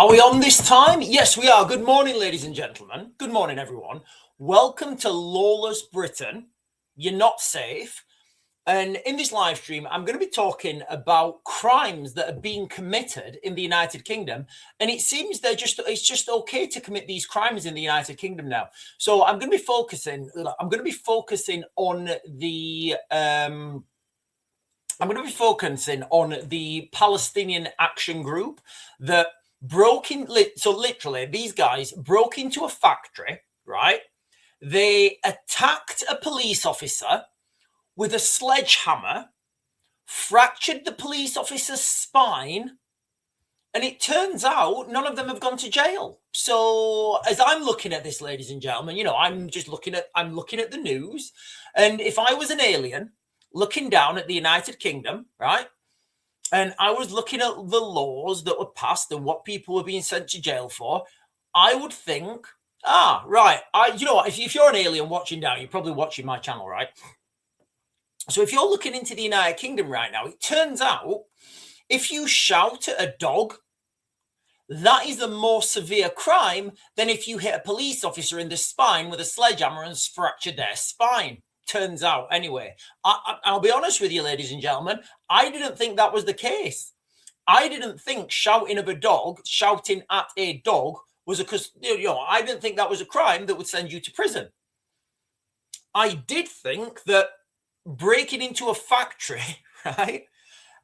Are we on this time? Yes, we are. Good morning, ladies and gentlemen. Good morning, everyone. Welcome to Lawless Britain. You're not safe. And in this live stream, I'm going to be talking about crimes that are being committed in the United Kingdom. And it seems it's just okay to commit these crimes in the United Kingdom now. So I'm going to be focusing on the Palestinian Action Group that literally these guys broke into a factory, right? They attacked a police officer with a sledgehammer, fractured the police officer's spine, and it turns out none of them have gone to jail. So as I'm looking at this, ladies and gentlemen, I'm looking at the news, and if I was an alien looking down at the United Kingdom, right, and I was looking at the laws that were passed and what people were being sent to jail for, I would think, right, if you're an alien watching down, you're probably watching my channel, right? So if you're looking into the United Kingdom right now, it turns out if you shout at a dog, that is a more severe crime than if you hit a police officer in the spine with a sledgehammer and fracture their spine. Turns out, anyway. I'll be honest with you, ladies and gentlemen, I didn't think that was the case. I didn't think shouting at a dog was I didn't think that was a crime that would send you to prison. I did think that breaking into a factory, right,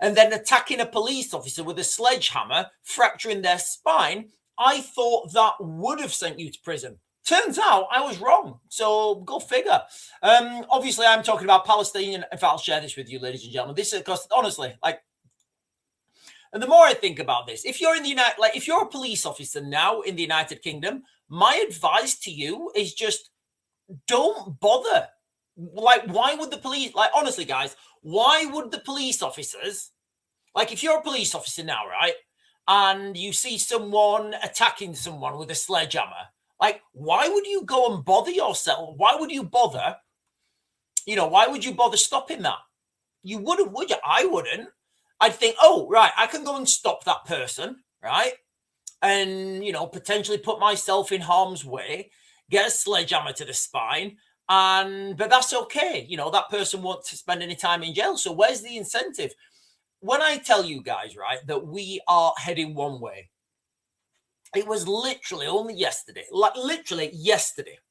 and then attacking a police officer with a sledgehammer, fracturing their spine, I thought that would have sent you to prison. Turns out I was wrong. So go figure. Obviously, I'm talking about Palestinian. If I'll share this with you, ladies and gentlemen, this is because honestly, and the more I think about this, if you're in the if you're a police officer now in the United Kingdom, my advice to you is just don't bother. Why would the police? Honestly, guys, why would the police officers? If you're a police officer now, right, and you see someone attacking someone with a sledgehammer. Why would you go and bother yourself? Why would you bother? Why would you bother stopping that? You wouldn't, would you? I wouldn't. I'd think, oh, right, I can go and stop that person, right? And, potentially put myself in harm's way, get a sledgehammer to the spine, but that's okay. That person won't spend any time in jail. So where's the incentive? When I tell you guys, right, that we are heading one way, it was literally only yesterday,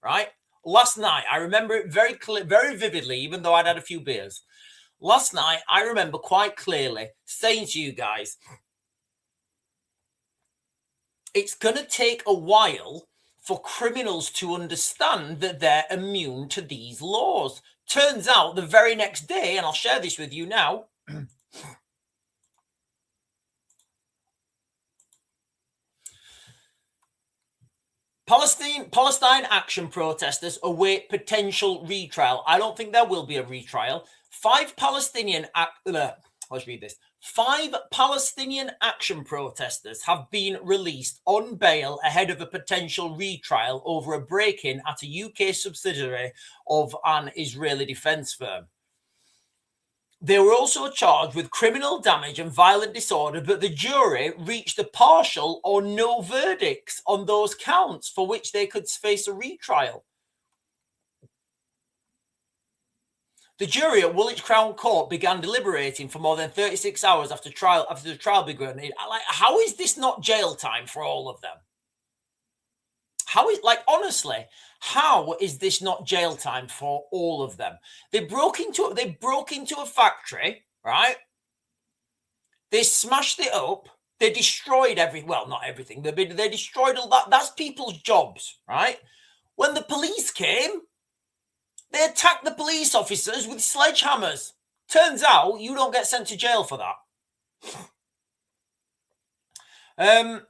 right? Last night, I remember it very vividly, even though I'd had a few beers. Last night, I remember quite clearly saying to you guys, it's going to take a while for criminals to understand that they're immune to these laws. Turns out the very next day, and I'll share this with you now, Palestine action protesters await potential retrial. I don't think there will be a retrial. 5 Palestinian action protesters have been released on bail ahead of a potential retrial over a break-in at a UK subsidiary of an Israeli defense firm. They were also charged with criminal damage and violent disorder, but the jury reached a partial or no verdicts on those counts for which they could face a retrial. The jury at Woolwich Crown Court began deliberating for more than 36 hours after the trial began. How is this not jail time for all of them? Honestly, how is this not jail time for all of them? They broke into a factory, right? They smashed it up. They destroyed not everything. They destroyed all that. That's people's jobs, right? When the police came, they attacked the police officers with sledgehammers. Turns out you don't get sent to jail for that.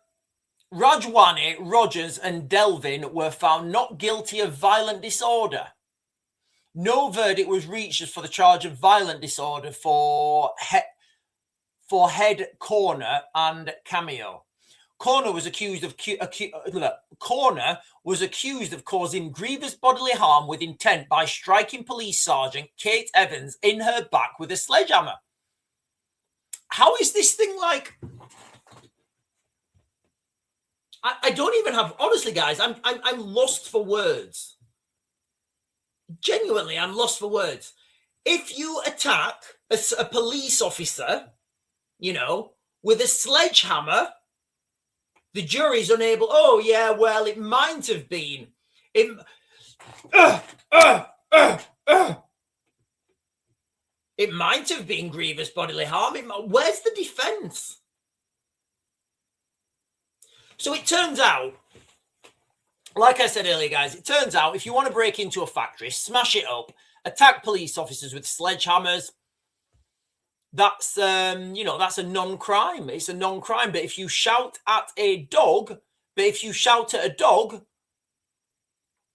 Rajwani, Rogers, and Delvin were found not guilty of violent disorder. No verdict was reached for the charge of violent disorder for Head, Corner, and Cameo. Corner was accused of causing grievous bodily harm with intent by striking Police Sergeant Kate Evans in her back with a sledgehammer. How is this thing I don't even have, honestly, guys, I'm lost for words. Genuinely, I'm lost for words. If you attack a police officer, you know, with a sledgehammer, the jury's unable. Oh yeah, well, it might have been. It might have been grievous bodily harm. Where's the defense? So it turns out, like I said earlier, guys, it turns out if you want to break into a factory, smash it up, attack police officers with sledgehammers, that's that's a non-crime. It's a non-crime. But if you shout at a dog,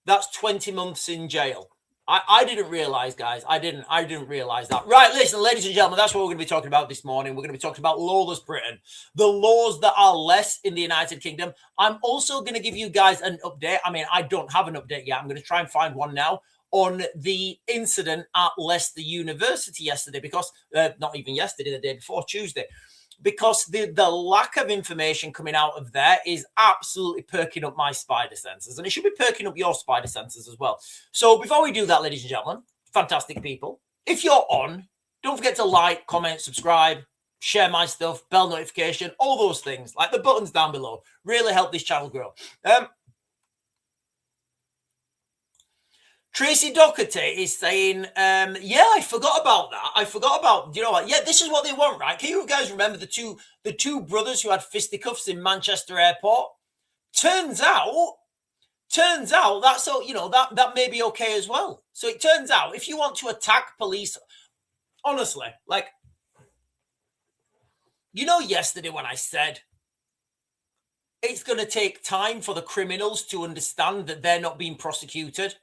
that's 20 months in jail. I didn't realize, guys. I didn't realize that. Right, listen, ladies and gentlemen, that's what we're going to be talking about this morning. We're going to be talking about lawless Britain, the laws that are less in the United Kingdom. I'm also going to give you guys an update. I mean, I don't have an update yet. I'm going to try and find one now on the incident at Leicester University yesterday, because not even yesterday, the day before, Tuesday. Because the lack of information coming out of there is absolutely perking up my spider senses. And it should be perking up your spider senses as well. So before we do that, ladies and gentlemen, fantastic people, if you're on, don't forget to like, comment, subscribe, share my stuff, bell notification, all those things, like the buttons down below. Really help this channel grow. Tracy Doherty is saying, yeah, I forgot about that. You know what? Yeah, this is what they want, right? Can you guys remember the two brothers who had fisticuffs in Manchester Airport? Turns out that's so, that may be okay as well. So it turns out if you want to attack police, honestly, like, yesterday when I said it's going to take time for the criminals to understand that they're not being prosecuted.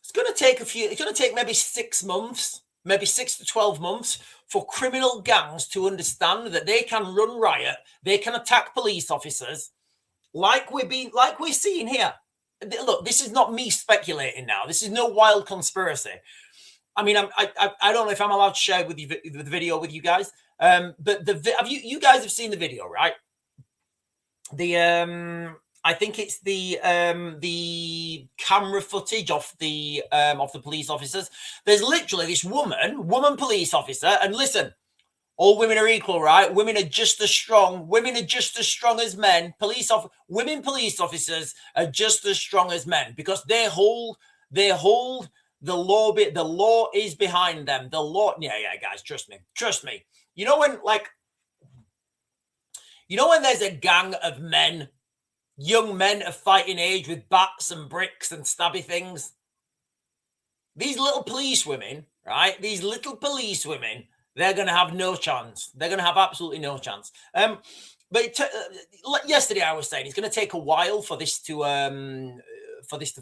It's going to take maybe 6 months, maybe 6 to 12 months for criminal gangs to understand that they can run riot, they can attack police officers, like we're seeing here. Look, this is not me speculating now. This is no wild conspiracy. I mean, I don't know if I'm allowed to share with you the video with you guys, but you guys have seen the video, right? I think it's the camera footage of the police officers. There's literally this woman police officer, and listen, all women are equal, right? Women are just as strong. Women are just as strong as men. Women police officers are just as strong as men because they hold the law. The law is behind them. The law, yeah, guys, trust me. You know when there's a gang of men. Young men of fighting age with bats and bricks and stabby things. These little police women, right? They're going to have no chance. They're going to have absolutely no chance. But yesterday I was saying it's going to take a while for this to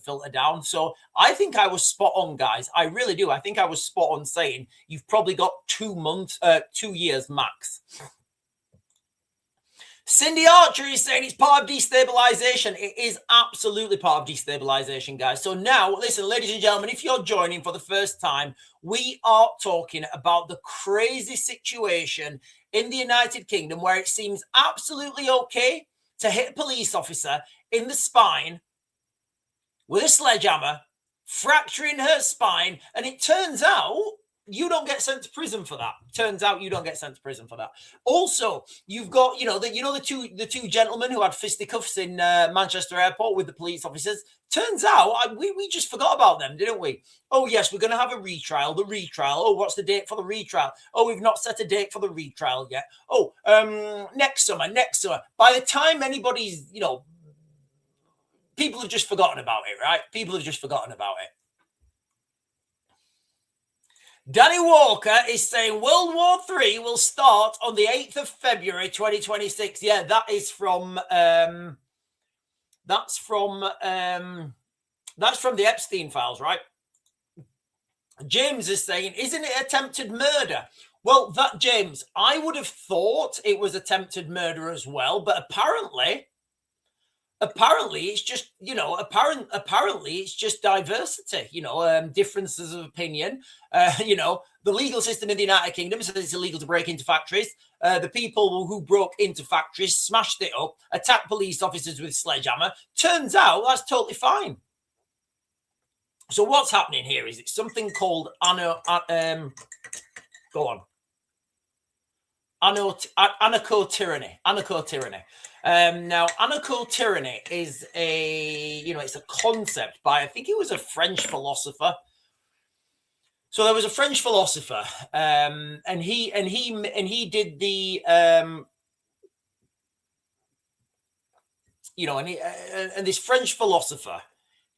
filter down. So I think I was spot on, guys. I really do. I think I was spot on saying you've probably got 2 years max. Cindy Archer is saying it's part of destabilization. It is absolutely part of destabilization, guys. So now, listen, ladies and gentlemen, if you're joining for the first time, we are talking about the crazy situation in the United Kingdom where it seems absolutely okay to hit a police officer in the spine with a sledgehammer, fracturing her spine, and it turns out you don't get sent to prison for that. Also, you've got, the two gentlemen who had fisticuffs in Manchester Airport with the police officers. Turns out we just forgot about them, didn't we? Oh, yes, we're going to have a retrial. The retrial. Oh, what's the date for the retrial? Oh, we've not set a date for the retrial yet. Oh, next summer. By the time anybody's, people have just forgotten about it, right? Danny Walker is saying World War III will start on the 8th of February 2026. Yeah, that's from the Epstein files, right? James is saying, isn't it attempted murder? Well, James, I would have thought it was attempted murder as well, but apparently it's just, apparently it's just diversity, differences of opinion. The legal system in the United Kingdom says it's illegal to break into factories. the people who broke into factories, smashed it up, attacked police officers with sledgehammer. Turns out that's totally fine. So what's happening here is it's something called anarcho-tyranny. Now, anarcho-tyranny is it's a concept by, I think it was a French philosopher. So there was a French philosopher, and he did the, and this French philosopher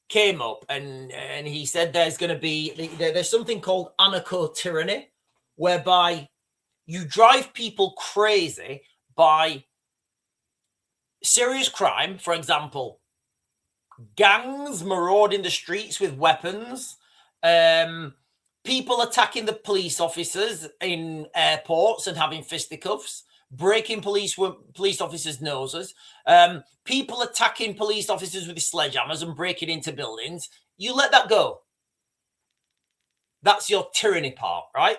came up and he said there's something called anarcho-tyranny, whereby you drive people crazy by serious crime, for example, gangs marauding the streets with weapons, people attacking the police officers in airports and having fisticuffs, breaking police officers' noses, people attacking police officers with sledgehammers and breaking into buildings. You let that go. That's your tyranny part, right?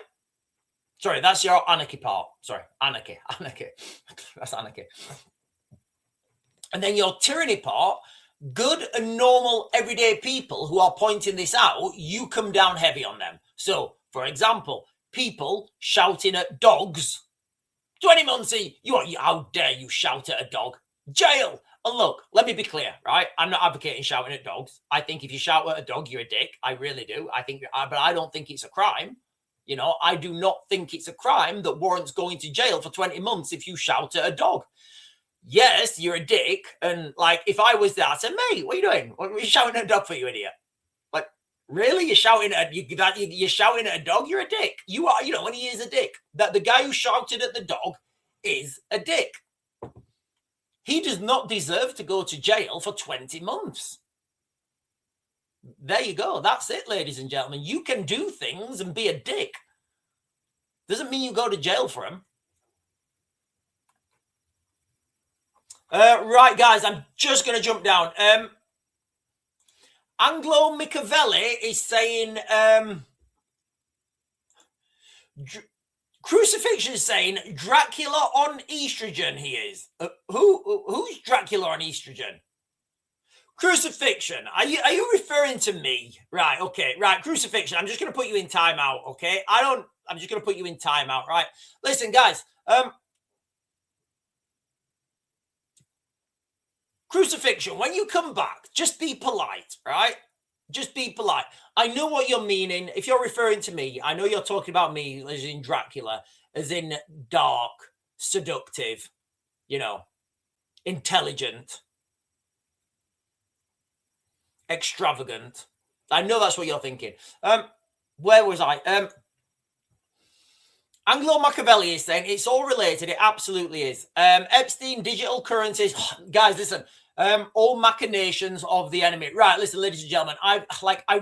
Sorry, that's your anarchy part. Sorry, anarchy. That's anarchy. And then your tyranny part, good and normal everyday people who are pointing this out, you come down heavy on them. So, for example, people shouting at dogs. 20 months, how dare you shout at a dog? Jail. And look, let me be clear, right? I'm not advocating shouting at dogs. I think if you shout at a dog, you're a dick. I really do. But I don't think it's a crime. I do not think it's a crime that warrants going to jail for 20 months if you shout at a dog. Yes, you're a dick. And like, if I was there, I'd say, mate, what are you doing? What are you shouting at a dog for, you idiot? Like, really? You're shouting at a dog? You're a dick. You are, when he is a dick. That the guy who shouted at the dog is a dick. He does not deserve to go to jail for 20 months. There you go. That's it, ladies and gentlemen. You can do things and be a dick. Doesn't mean you go to jail for them. Right, guys, I'm just going to jump down. Anglo Machiavelli is saying, Crucifixion is saying Dracula on estrogen. He is. Who's Dracula on estrogen? Crucifixion. Are you referring to me? Right. Okay. Right. Crucifixion. I'm just going to put you in timeout. Okay. I'm just going to put you in timeout. Right. Listen, guys. Crucifixion. When you come back, just be polite. Right. Just be polite. I know what you're meaning. If you're referring to me, I know you're talking about me as in Dracula, as in dark, seductive, intelligent, extravagant. I know that's what you're thinking. Where was I? Anglo Machiavelli is saying it's all related. It absolutely is. Epstein, digital currencies. Guys, listen. All machinations of the enemy. Right, listen, ladies and gentlemen. I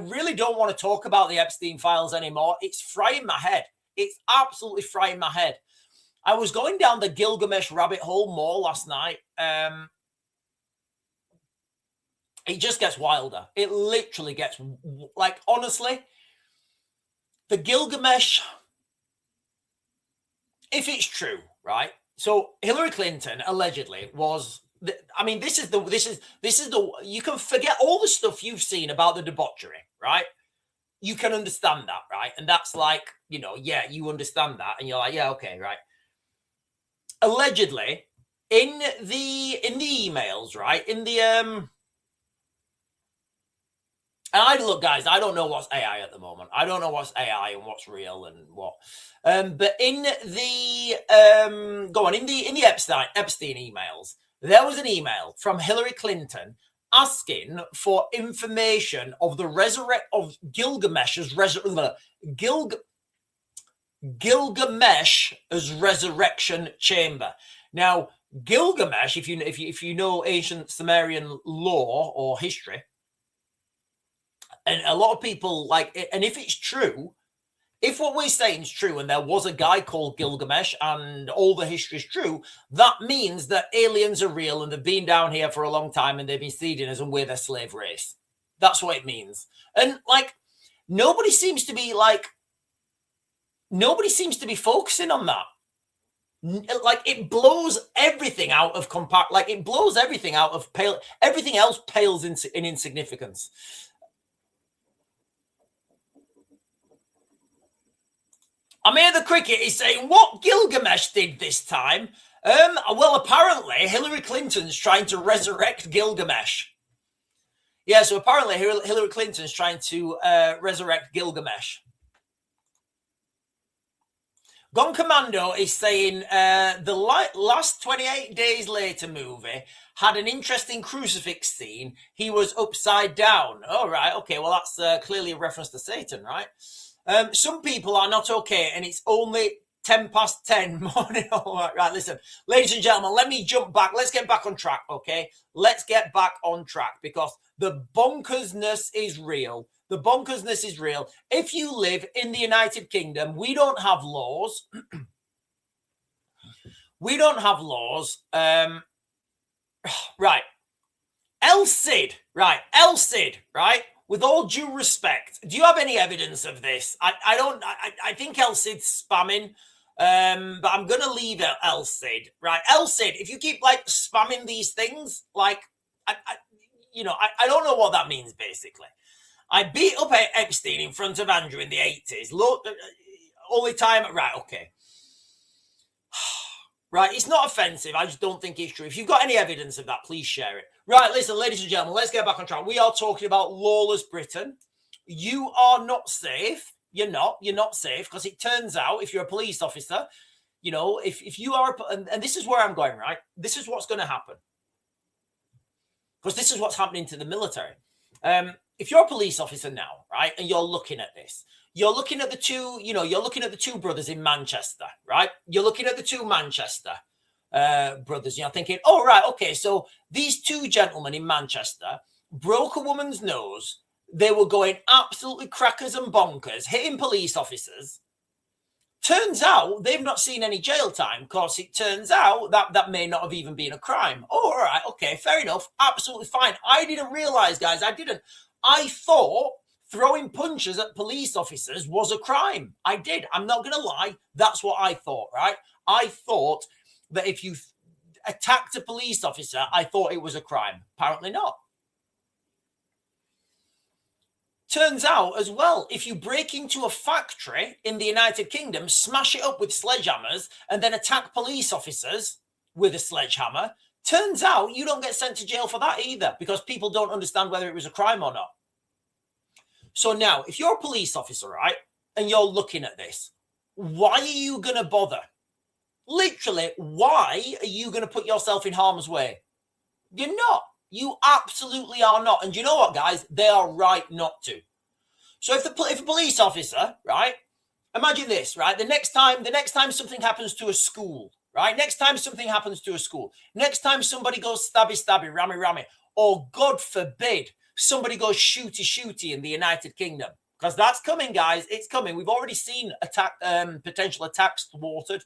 really don't want to talk about the Epstein files anymore. It's frying my head. It's absolutely frying my head. I was going down the Gilgamesh rabbit hole more last night. It just gets wilder. It literally gets, honestly, the Gilgamesh, if it's true, right? So Hillary Clinton allegedly was, this is the, you can forget all the stuff you've seen about the debauchery, right? You can understand that, right? And that's like, yeah, you understand that. And you're like, yeah, okay, right. Allegedly, in the emails, right? In the, and look, guys, I don't know what's AI at the moment. I don't know what's AI and what's real and what. But in the in the Epstein emails, there was an email from Hillary Clinton asking for information of the Gilgamesh's resurrection chamber. Now, Gilgamesh, if you know ancient Sumerian lore or history. And a lot of people and if it's true, if what we're saying is true, and there was a guy called Gilgamesh and all the history is true, that means that aliens are real and they've been down here for a long time and they've been seeding us and we're their slave race. That's what it means. And nobody seems to be focusing on that. Like it blows everything out of compact. Like it blows everything out of pale. Everything else pales in insignificance. Amir the Cricket is saying, what Gilgamesh did this time? Well, apparently Hillary Clinton's trying to resurrect Gilgamesh. Yeah, so apparently Hillary Clinton's trying to resurrect Gilgamesh. Gone Commando is saying the last 28 Days Later movie had an interesting crucifix scene. He was upside down. Oh, right. Okay, well, that's clearly a reference to Satan, right? Some people are not okay, and it's only 10:10 morning. Right, listen, ladies and gentlemen, let me jump back. Let's get back on track, okay? Let's get back on track because the bonkersness is real. The bonkersness is real. If you live in the United Kingdom, we don't have laws. We don't have laws. Right. El Cid, right? El Cid, right? With all due respect, do you have any evidence of this? I think El Cid's spamming, but I'm going to leave El Cid, right? El Cid, if you keep like spamming these things, like, I don't know what that means, basically. I beat up Epstein in front of Andrew in the 80s. Look, only time, right, okay. Right, it's not offensive. I just don't think it's true. If you've got any evidence of that, please share it. Right, listen, ladies and gentlemen, let's get back on track. We are talking about lawless Britain. You are not safe. You're not safe because it turns out if you're a police officer, if you are, and this is where I'm going, right? This is what's going to happen. Because this is what's happening to the military. If you're a police officer now, right, and you're looking at this, you're looking at the two brothers in Manchester, right? You're looking at the two Manchester brothers. You're thinking, oh, right, okay, so these two gentlemen in Manchester broke a woman's nose. They were going absolutely crackers and bonkers, hitting police officers. Turns out they've not seen any jail time because it turns out that may not have even been a crime. Oh, all right, okay, fair enough, absolutely fine. I didn't realize, guys, I thought throwing punches at police officers was a crime. I did. I'm not going to lie. That's what I thought, right? I thought that if you attacked a police officer, I thought it was a crime. Apparently not. Turns out as well, if you break into a factory in the United Kingdom, smash it up with sledgehammers, and then attack police officers with a sledgehammer, turns out you don't get sent to jail for that either because people don't understand whether it was a crime or not. So now, if you're a police officer, right, and you're looking at this, why are you going to bother? Literally, why are you going to put yourself in harm's way? You're not. You absolutely are not. And you know what, guys? They are right not to. So if a police officer, right, imagine this, right? The next time something happens to a school, right? Next time something happens to a school, next time somebody goes stabby, rammy, or God forbid, somebody goes shooty in the United Kingdom, because that's coming, guys. It's coming. We've already seen potential attacks thwarted.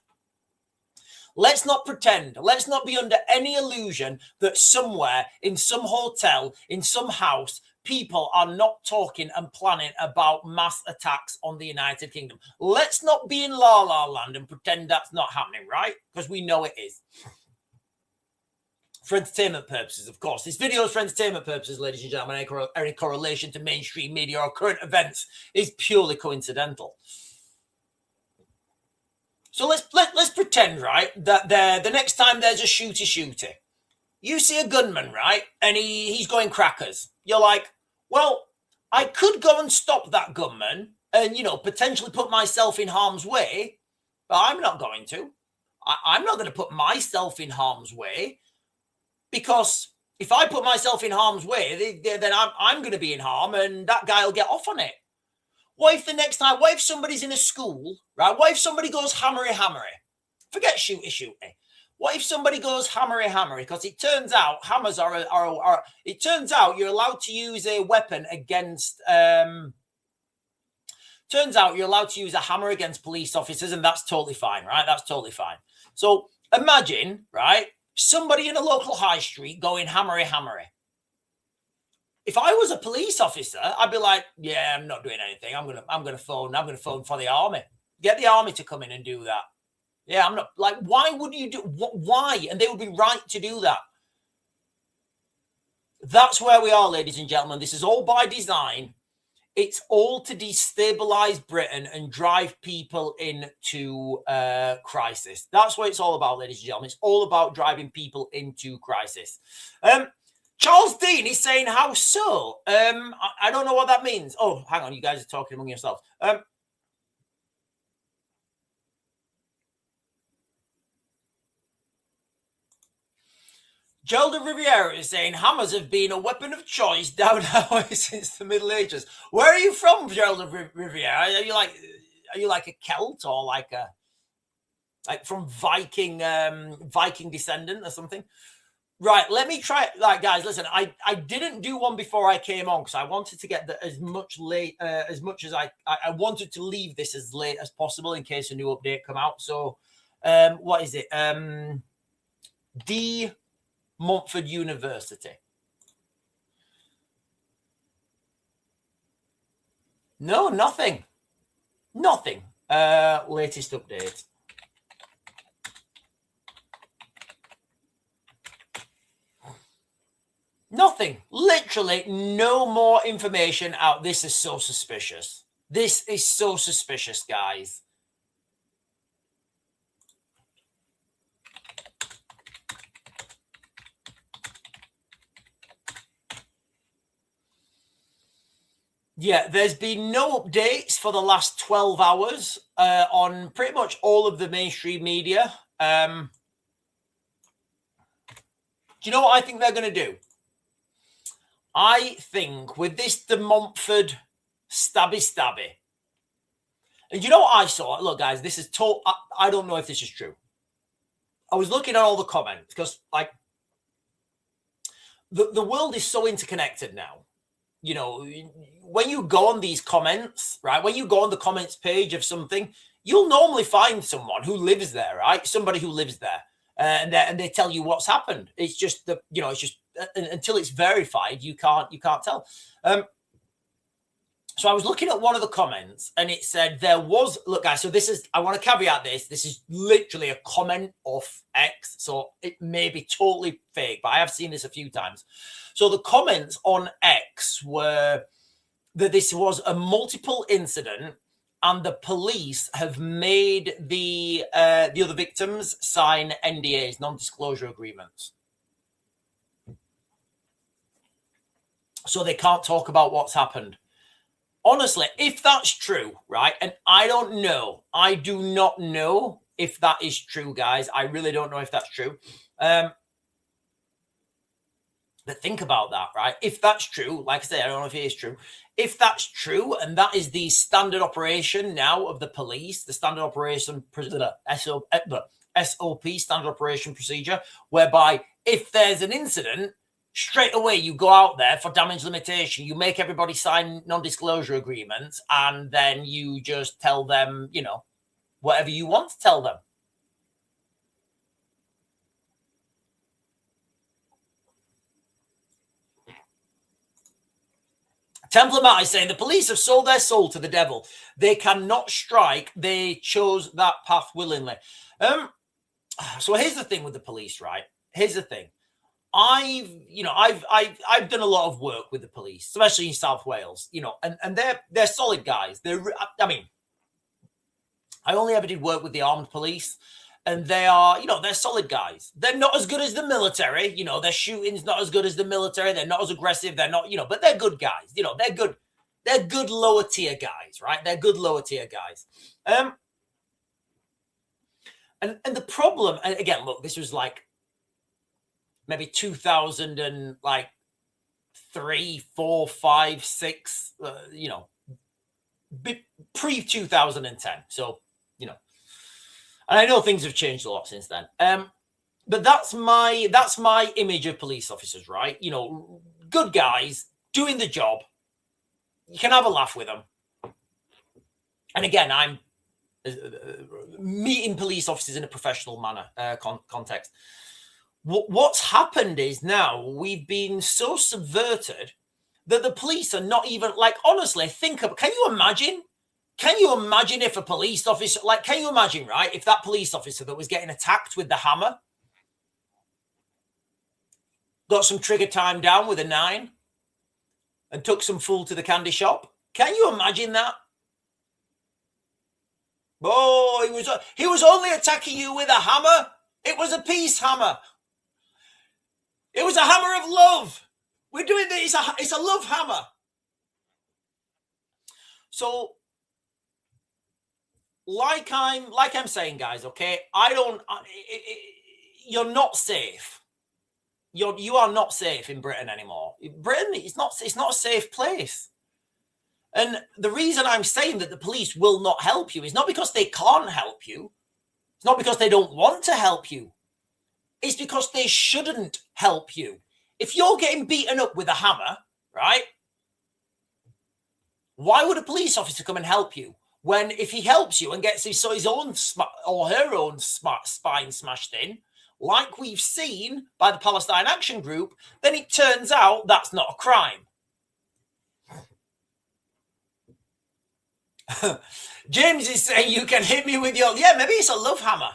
Let's not pretend. Let's not be under any illusion that somewhere in some hotel, in some house, people are not talking and planning about mass attacks on the United Kingdom. Let's not be in La La Land and pretend that's not happening, right? Because we know it is. For entertainment purposes, of course. This video is for entertainment purposes, ladies and gentlemen. Any correlation to mainstream media or current events is purely coincidental. So let's pretend, right, that the next time there's a shooty, you see a gunman, right, and he's going crackers. You're like, well, I could go and stop that gunman and, potentially put myself in harm's way, but I'm not going to. I'm not going to put myself in harm's way. Because if I put myself in harm's way, then I'm going to be in harm and that guy will get off on it. What if somebody's in a school, right? What if somebody goes hammery? Forget shooty. What if somebody goes hammery? Because it turns out hammers it turns out you're allowed to use a weapon against, turns out you're allowed to use a hammer against police officers, and that's totally fine, right? That's totally fine. So imagine, right? Somebody in a local high street going hammery. If I was a police officer, I'd be like, yeah, I'm not doing anything. I'm gonna phone for the army. Get the army to come in and do that. Yeah, I'm not like, why would you do why? And they would be right to do that. That's where we are, ladies and gentlemen. This is all by design. It's all to destabilize Britain and drive people into crisis. That's what it's all about, ladies and gentlemen. It's all about driving people into crisis. Charles Dean is saying, how so? I don't know what that means. Oh, hang on. You guys are talking among yourselves. Gerald Riviera is saying hammers have been a weapon of choice down our way since the Middle Ages. Where are you from, Gerald Riviera? Are you like a Celt or like from Viking descendant or something? Right, let me try it. Like, guys, listen, I didn't do one before I came on because I wanted to get as much as I wanted to leave this as late as possible in case a new update come out. So, what is it? D. Montfort University. No, nothing. Nothing. Latest update. Nothing. Literally no more information out. This is so suspicious. This is so suspicious, guys. Yeah, there's been no updates for the last 12 hours on pretty much all of the mainstream media. Do you know what I think they're going to do? I think with this De Montfort stabby. And you know what I saw? Look, guys, this is I don't know if this is true. I was looking at all the comments because, like, the world is so interconnected now. You know, when you go on these comments, right? When you go on the comments page of something, you'll normally find someone who lives there, right? Somebody who lives there, and they tell you what's happened. It's just it's just until it's verified, you can't tell. So I was looking at one of the comments, and it said there was, look, guys. So I want to caveat this. This is literally a comment off X, so it may be totally fake, but I have seen this a few times. So the comments on X were that this was a multiple incident, and the police have made the other victims sign NDAs, non-disclosure agreements, so they can't talk about what's happened. Honestly, if that's true, right? And I don't know. I do not know if that is true, guys. I really don't know if that's true. But think about that, right? If that's true, like I say, I don't know if it is true. If that's true, and that is the standard operation now of the police, the standard operation SOP, standard operation procedure, whereby if there's an incident, straight away you go out there for damage limitation, you make everybody sign non-disclosure agreements, and then you just tell them, you know, whatever you want to tell them. Templar Matt is saying the police have sold their soul to the devil. They cannot strike. They chose that path willingly. So here's the thing with the police, right? Here's the thing. I've done a lot of work with the police, especially in South Wales, you know, and they're solid guys. I only ever did work with the armed police, and they are, you know, they're solid guys. They're not as good as the military, you know, their shooting's not as good as the military. They're not as aggressive. They're not, you know, but they're good guys. You know, they're good. They're good lower tier guys, right? They're good lower tier guys. And the problem, and again, look, this was like maybe 2003, 4, 5, 6, you know, pre 2010. So, you know, and I know things have changed a lot since then. But that's my image of police officers, right? You know, good guys doing the job. You can have a laugh with them. And again, I'm meeting police officers in a professional manner context. What's happened is now we've been so subverted that the police are not even, like, honestly, can you imagine Can you imagine if a police officer, like, can you imagine, right, if that police officer that was getting attacked with the hammer got some trigger time down with a 9 and took some fool to the candy shop? Can you imagine that? Oh, he was only attacking you with a hammer. It was a peace hammer. It was a hammer of love. We're doing this. It's a love hammer. So, like I'm saying, guys. Okay, you're not safe. You are not safe in Britain anymore. Britain, it's not a safe place. And the reason I'm saying that the police will not help you is not because they can't help you. It's not because they don't want to help you. It's because they shouldn't help you. If you're getting beaten up with a hammer, right? Why would a police officer come and help you? When if he helps you and gets his own or her own spine smashed in, like we've seen by the Palestine Action Group, then it turns out that's not a crime. James is saying you can hit me with your... Yeah, maybe it's a love hammer.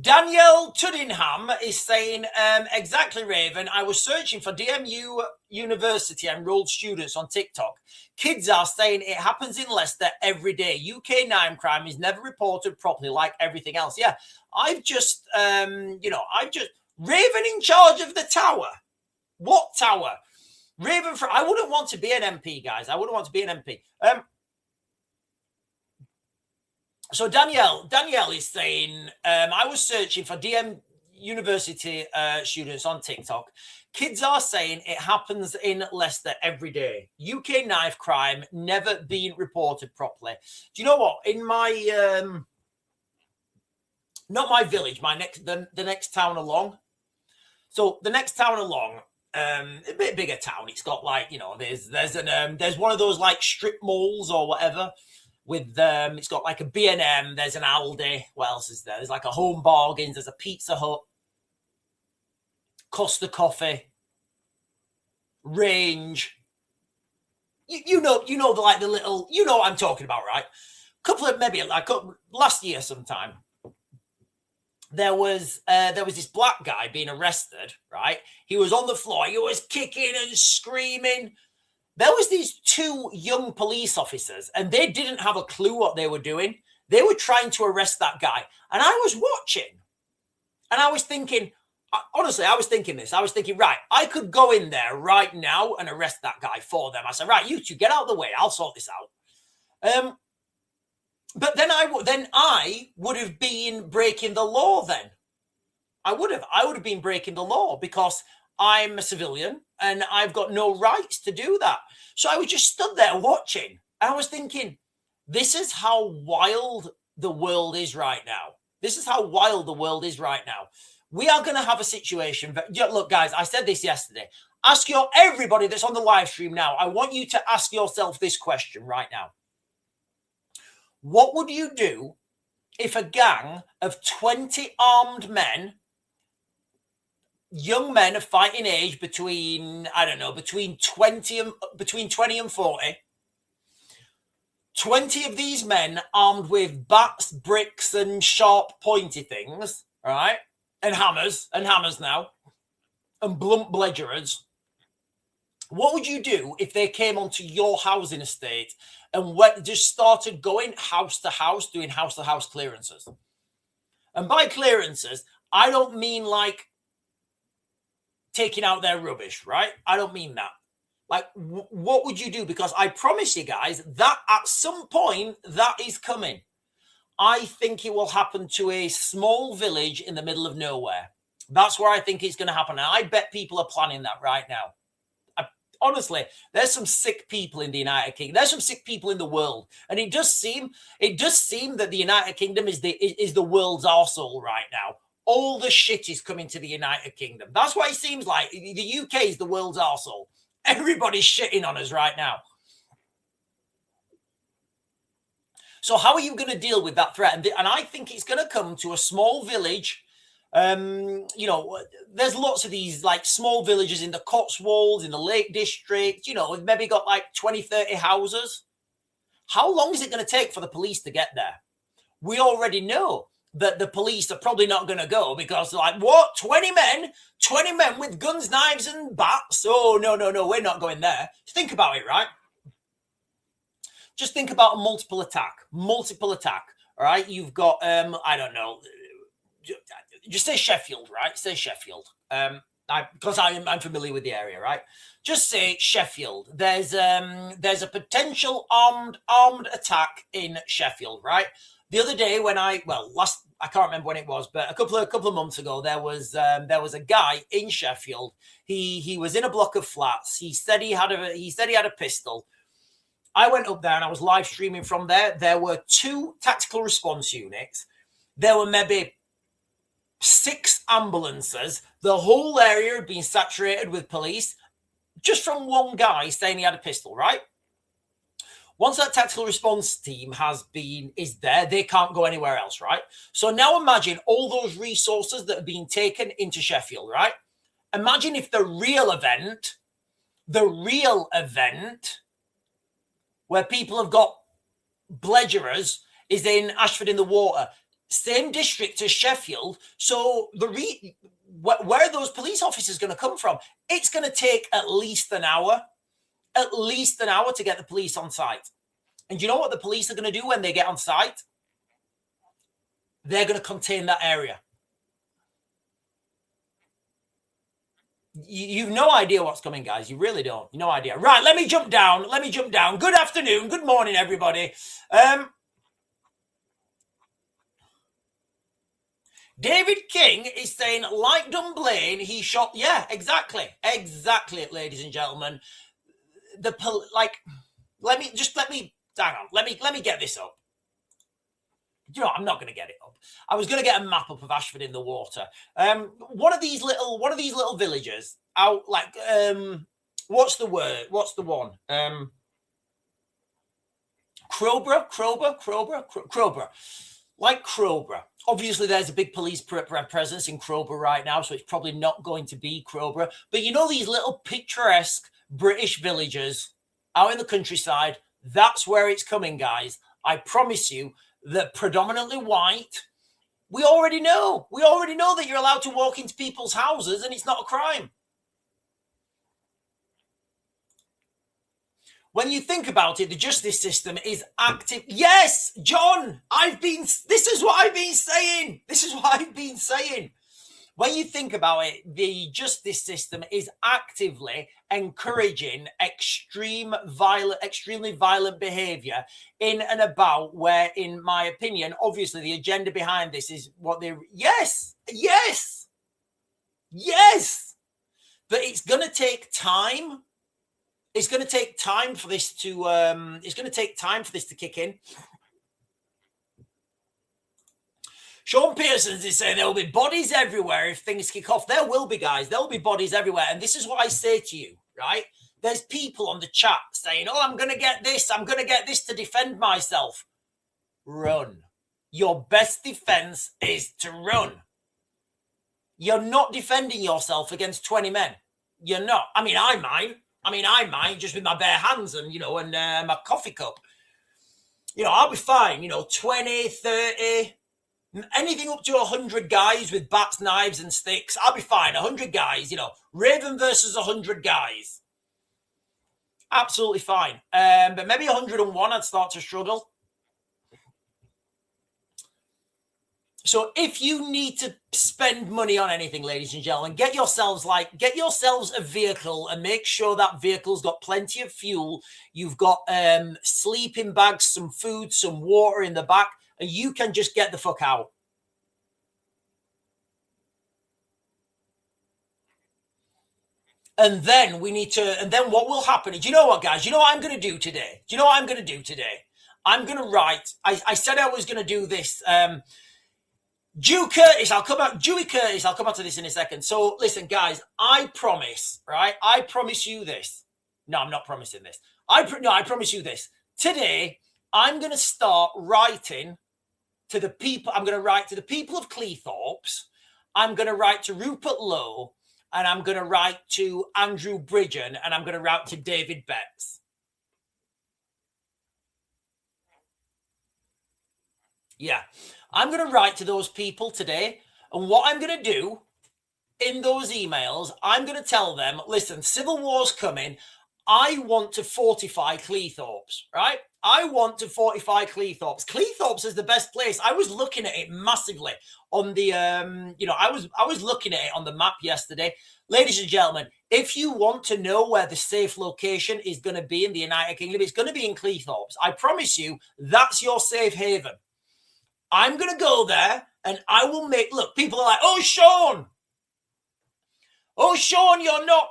Danielle Tuddingham is saying, exactly, Raven. I was searching for DMU University enrolled students on TikTok. Kids are saying it happens in Leicester every day. UK crime is never reported properly like everything else. Yeah, I've just, Raven in charge of the tower. What tower? Raven, I wouldn't want to be an MP, guys. I wouldn't want to be an MP. So Danielle is saying, I was searching for DM University students on TikTok. Kids are saying it happens in Leicester every day. UK knife crime never been reported properly. Do you know what? In my, not my village, the next town along. So the next town along, a bit bigger town. It's got like, there's one of those like strip malls or whatever. With it's got like a B&M, there's an Aldi. What else is there? There's like a Home Bargains, there's a Pizza Hut, Costa Coffee, Range. You know like the little, you know what I'm talking about, right? Last year sometime, there was this black guy being arrested, right? He was on the floor, he was kicking and screaming. There was these 2 young police officers, and they didn't have a clue what they were doing. They were trying to arrest that guy. And I was watching, and I was thinking, honestly, I was thinking, right, I could go in there right now and arrest that guy for them. I said, right, you two, get out of the way. I'll sort this out. But then I would have been breaking the law then. I would have been breaking the law because I'm a civilian and I've got no rights to do that. So I was just stood there watching. And I was thinking, this is how wild the world is right now. We are going to have a situation. But look, guys, I said this yesterday. Everybody that's on the live stream now, I want you to ask yourself this question right now. What would you do if a gang of 20 armed men, young men of fighting age between 20 and 40, 20 of these men armed with bats, bricks, and sharp pointy things, right? And hammers now, and blunt bludgeoners. What would you do if they came onto your housing estate and just started going house to house, doing house to house clearances? And by clearances, I don't mean like taking out their rubbish, right? I don't mean that. Like, what would you do? Because I promise you guys that at some point that is coming. I think it will happen to a small village in the middle of nowhere. That's where I think it's going to happen. And I bet people are planning that right now. Honestly, there's some sick people in the United Kingdom. There's some sick people in the world. And it does seem that the United Kingdom is the world's arsehole right now. All the shit is coming to the United Kingdom. That's what it seems like. The UK is the world's arsehole. Everybody's shitting on us right now. So how are you going to deal with that threat? And I think it's going to come to a small village. There's lots of these like small villages in the Cotswolds, in the Lake District, maybe got like 20, 30 houses. How long is it going to take for the police to get there? We already know that the police are probably not going to go because they're like, what? 20 men with guns, knives, and bats? Oh, no, we're not going there. Think about it, right? Just think about a multiple attack. All right, you've got, I don't know, just say Sheffield, right? Say Sheffield. Because I'm familiar with the area, right? Just say Sheffield. There's a potential armed attack in Sheffield, right? The other day when I can't remember when it was, but a couple of months ago, there was a guy in Sheffield. He was in a block of flats. He said he had a pistol. I went up there and I was live streaming from there. There were 2 tactical response units. There were maybe 6 ambulances. The whole area had been saturated with police just from one guy saying he had a pistol, right? Once that tactical response team is there, they can't go anywhere else, right? So now imagine all those resources that have been taken into Sheffield, right? Imagine if the real event where people have got bludgerers is in Ashford in the Water, same district as Sheffield. So where are those police officers going to come from? It's going to take at least an hour to get the police on site. And you know what the police are going to do when they get on site? They're going to contain that area. You've no idea what's coming, guys. You really don't. No idea. Right, let me jump down. Good afternoon. Good morning, everybody. David King is saying, like Dunblane, he shot. Yeah, exactly, ladies and gentlemen. Let me hang on. Let me get this up. You know, I'm not going to get it up. I was going to get a map up of Ashford in the Water. One of these little villages out, like, what's the word? What's the one? Crowborough. Like Crowborough. Obviously, there's a big police presence in Crowborough right now, so it's probably not going to be Crowborough. But you know these little picturesque British villages out in the countryside? That's where it's coming, guys. I promise you that predominantly white. We already know that you're allowed to walk into people's houses and it's not a crime. When you think about it, the justice system is active. Yes, John, this is what I've been saying. When you think about it, the justice system is actively encouraging extremely violent behavior in and about where, in my opinion, obviously the agenda behind this is what they... Yes. But it's going to take time. It's going to take time for this to kick in. Sean Pearsons is saying there will be bodies everywhere if things kick off. There will be, guys. There will be bodies everywhere. And this is what I say to you, right? There's people on the chat saying, oh, I'm going to get this. I'm going to get this to defend myself. Run. Your best defense is to run. You're not defending yourself against 20 men. You're not. I mean, I might just with my bare hands and, and my coffee cup. I'll be fine. 20, 30... anything up to 100 guys with bats, knives, and sticks, I'll be fine. 100 guys, Raven versus 100 guys. Absolutely fine. But maybe 101, I'd start to struggle. So if you need to spend money on anything, ladies and gentlemen, get yourselves a vehicle and make sure that vehicle's got plenty of fuel. You've got sleeping bags, some food, some water in the back, and you can just get the fuck out. And then what will happen? Do you know what, guys? You know what I'm going to do today? I'm going to write. I said I was going to do this. Dewey Curtis, I'll come back to this in a second. So listen, guys, I promise, right? I promise you this. No, I'm not promising this. I promise you this. Today, I'm going to start writing to the people. I'm going to write to the people of Cleethorpes. I'm going to write to Rupert Lowe, and I'm going to write to Andrew Bridgen, and I'm going to write to David Betts. Yeah. I'm going to write to those people today. And what I'm going to do in those emails, I'm going to tell them, listen, civil war's coming. I want to fortify Cleethorpes, right? I want to fortify Cleethorpes. Cleethorpes is the best place. I was looking at it massively on the, I was looking at it on the map yesterday. Ladies and gentlemen, if you want to know where the safe location is going to be in the United Kingdom, it's going to be in Cleethorpes. I promise you, that's your safe haven. I'm going to go there and I will make, look, people are like, oh, Sean, Sean, you're not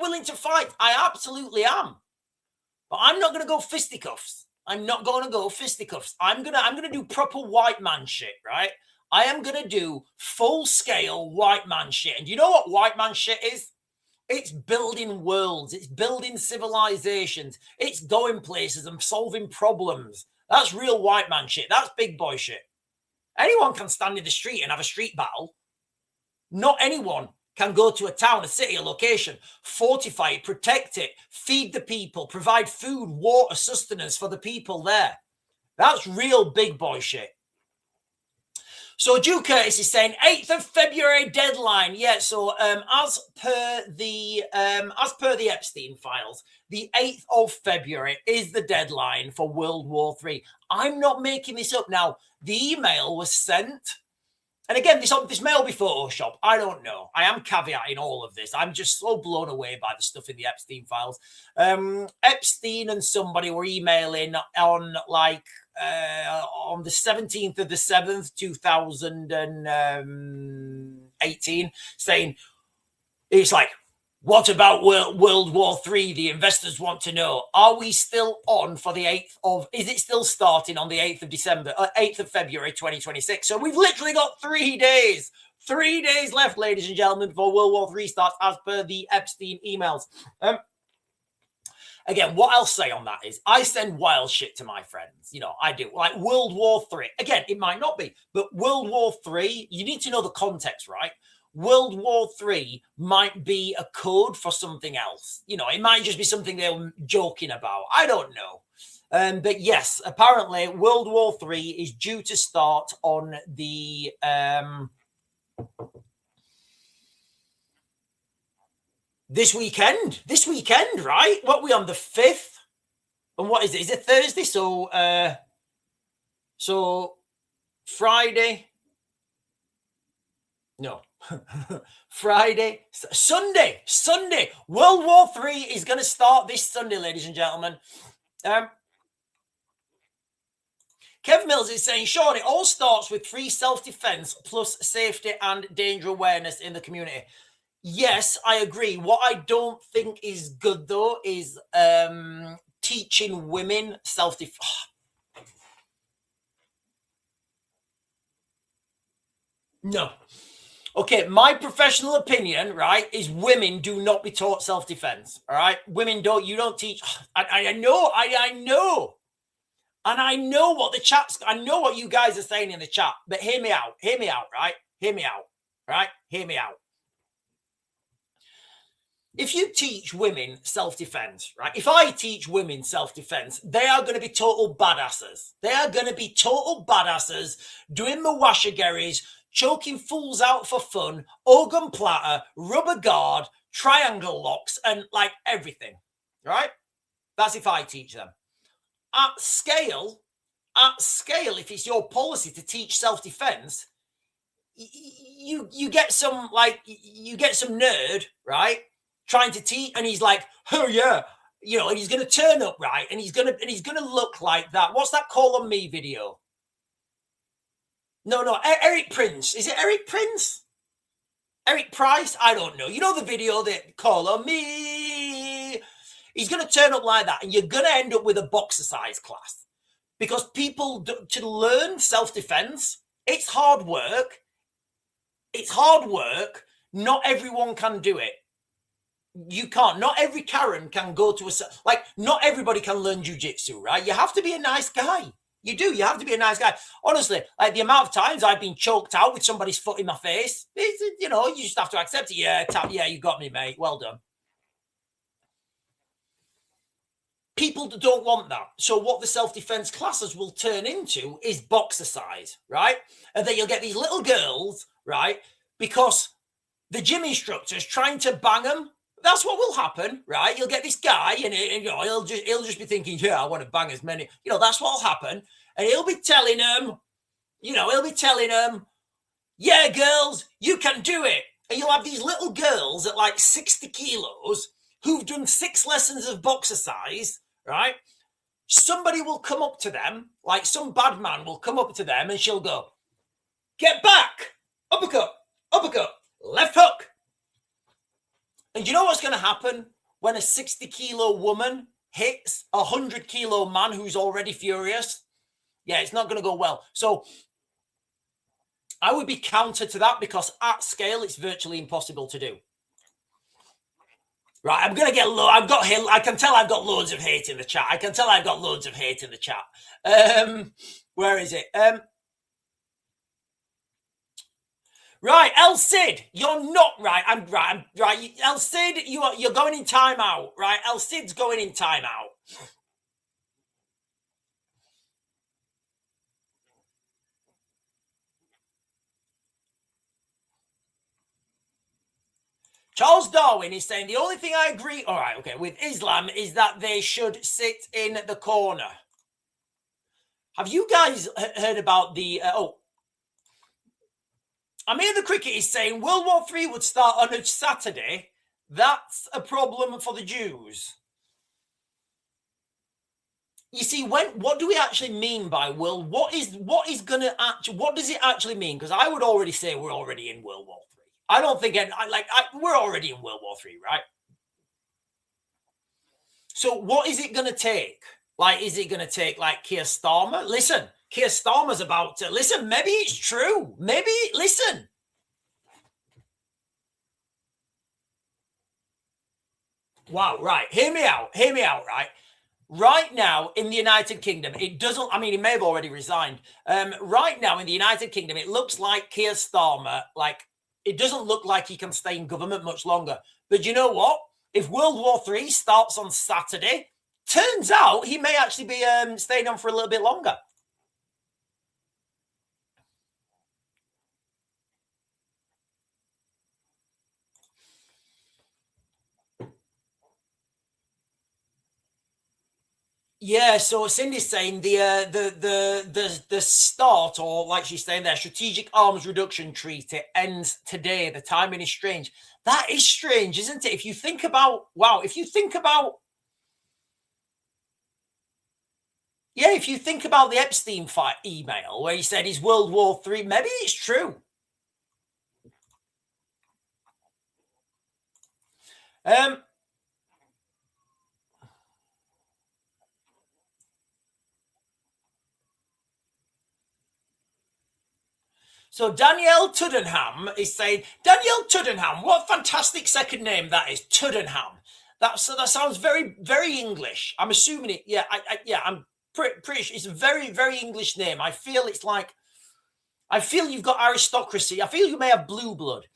willing to fight. I absolutely am. But I'm not going to go fisticuffs. I'm not going to go fisticuffs. I'm going to do proper white man shit, right? I am going to do full scale white man shit. And you know what white man shit is? It's building worlds. It's building civilizations. It's going places and solving problems. That's real white man shit. That's big boy shit. Anyone can stand in the street and have a street battle. Not anyone can go to a town, a city, a location, fortify it, protect it, feed the people, provide food, water, sustenance for the people there. That's real big boy shit. So Drew Curtis is saying 8th of February deadline. Yeah, so as per the Epstein files, the 8th of February is the deadline for World War III. I'm not making this up now. The email was sent, and again, this may all be Photoshop. I don't know. I am caveating all of this. I'm just so blown away by the stuff in the Epstein files. Epstein and somebody were emailing on on the 17th of the 7th, 2018, saying, it's like, what about World War III? The investors want to know, are we still on for the 8th of, is it still starting on the 8th of December, 8th of February, 2026? So we've literally got 3 days. 3 days left, ladies and gentlemen, before World War III starts, as per the Epstein emails. Again, what I'll say on that is I send wild shit to my friends. You know, I do. Like World War III. Again, it might not be, but World War III, you need to know the context, right? World War III might be a code for something else. You know, it might just be something they were joking about. I don't know. But yes, apparently World War III is due to start on the... This weekend, right? What are we on, the 5th? And what is it? Is it Thursday? So Friday. No. Friday. Sunday. World War III is going to start this Sunday, ladies and gentlemen. Kev Mills is saying, Sean, it all starts with free self-defense plus safety and danger awareness in the community. Yes, I agree. What I don't think is good, though, is teaching women self-defense. No. Okay, my professional opinion, right, is women do not be taught self-defense, all right? Women don't, you don't teach. I know. And I know what the chat's, I know what you guys are saying in the chat, but hear me out, right? Hear me out. If you teach women self-defense, right? If I teach women self-defense, they are going to be total badasses. They are going to be total badasses doing the washergerries, choking fools out for fun, organ platter, rubber guard, triangle locks, and like everything, right? That's if I teach them. At scale, if it's your policy to teach self-defense, you get some nerd, right? Trying to teach, and he's like, oh yeah, you know, and he's going to turn up, right, and he's going to look like that. What's that Call on Me video? No, Eric Prince. Is it Eric Prince? Eric Price? I don't know. You know the video that Call on Me? He's going to turn up like that, and you're going to end up with a boxer size class, because people to learn self-defense, it's hard work. Not everyone can do it. You can't. Not every Karen can go to not everybody can learn jiu-jitsu, right? You have to be a nice guy. You do. You have to be a nice guy. Honestly, like the amount of times I've been choked out with somebody's foot in my face, you know, you just have to accept it. Yeah, you got me, mate. Well done. people don't want that. So what the self-defense classes will turn into is boxercise, right? And then you'll get these little girls, right? Because the gym instructor's trying to bang them. That's what will happen, right? You'll get this guy, and he'll just be thinking, yeah, I want to bang as many. That's what'll happen, and he'll be telling them, yeah, girls, you can do it. And you'll have these little girls at like 60 kilos who've done 6 lessons of boxercise, right? Somebody will come up to them, like some bad man will come up to them, and she'll go, get back, uppercut, left hook. And you know what's going to happen when a 60-kilo woman hits a 100-kilo man who's already furious? Yeah, it's not going to go well. So I would be counter to that, because at scale, it's virtually impossible to do. Right, I'm going to get low. I can tell I've got loads of hate in the chat. Where is it? Right, El Cid, you're not right. I'm right. El Cid, you're going in timeout, right? El Cid's going in timeout. Charles Darwin is saying the only thing I agree, all right, okay, with Islam is that they should sit in the corner. Have you guys heard about the? Amir the Cricket is saying World War III would start on a Saturday. That's a problem for the Jews. You see, what do we actually mean by world? What does it actually mean? Because I would already say we're already in World War III. I don't think we're already in World War III, right? So what is it going to take? Like, is it going to take like Keir Starmer? Listen, Keir Starmer's about to listen. Maybe it's true. Listen. Wow, right. Hear me out, right? Right now in the United Kingdom, it doesn't, I mean, he may have already resigned. Right now in the United Kingdom, it looks like Keir Starmer, it doesn't look like he can stay in government much longer. But you know what? If World War III starts on Saturday, turns out he may actually be staying on for a little bit longer. Yeah, so Cindy's saying the start, or like she's saying there, strategic arms reduction treaty ends today. The timing is strange. That is strange, isn't it? If you think about the Epstein email where he said he's World War III, maybe it's true. So Danielle Tuddenham is saying, Danielle Tuddenham, what a fantastic second name that is, Tuddenham. That sounds very, very English. I'm assuming it. Yeah, I'm pretty sure it's a very, very English name. I feel you've got aristocracy. I feel you may have blue blood.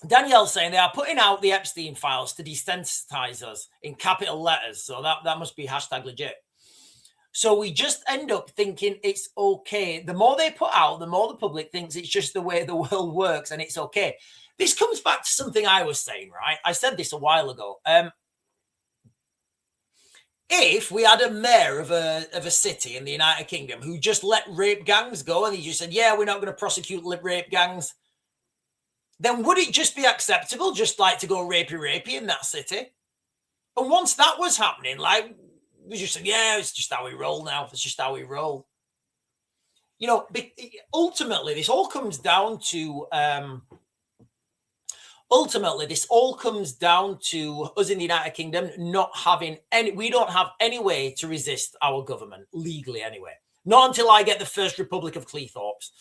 Danielle saying they are putting out the Epstein files to desensitize us in capital letters. So that must be #legit. So we just end up thinking it's okay. The more they put out, the more the public thinks it's just the way the world works and it's okay. This comes back to something I was saying, right? I said this a while ago. If we had a mayor of a city in the United Kingdom who just let rape gangs go and he just said, yeah, we're not going to prosecute rape gangs, then would it just be acceptable just like to go rapey in that city? And once that was happening, like, we just said, yeah, it's just how we roll now. It's just how we roll. You know, ultimately, this all comes down to us in the United Kingdom not having we don't have any way to resist our government legally anyway. Not until I get the first Republic of Cleethorpes.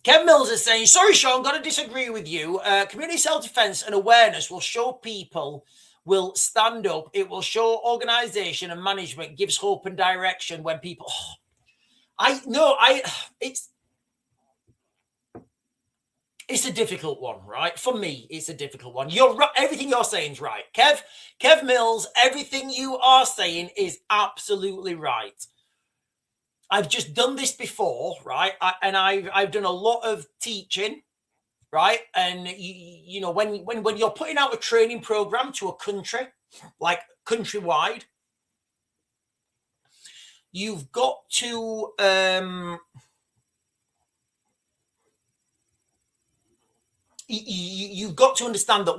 Kev Mills is saying, sorry, Sean, got to disagree with you. Community self-defense and awareness will show people will stand up. It will show organization and management gives hope and direction when people... It's a difficult one, right? For me, it's a difficult one. You're right. Everything you're saying is right. Kev Mills, everything you are saying is absolutely right. I've just done this before, right? I've done a lot of teaching, right? And you know, when you're putting out a training program to a country, like countrywide, you've got to you've got to understand that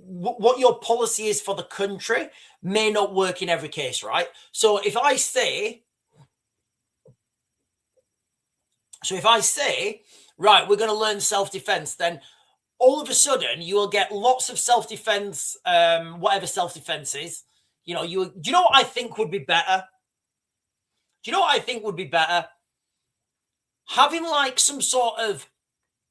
what your policy is for the country may not work in every case, right? So if I say, right, we're going to learn self-defense, then all of a sudden you will get lots of self-defense, whatever self-defense is. You know, do you know what I think would be better? Do you know what I think would be better? Having like some sort of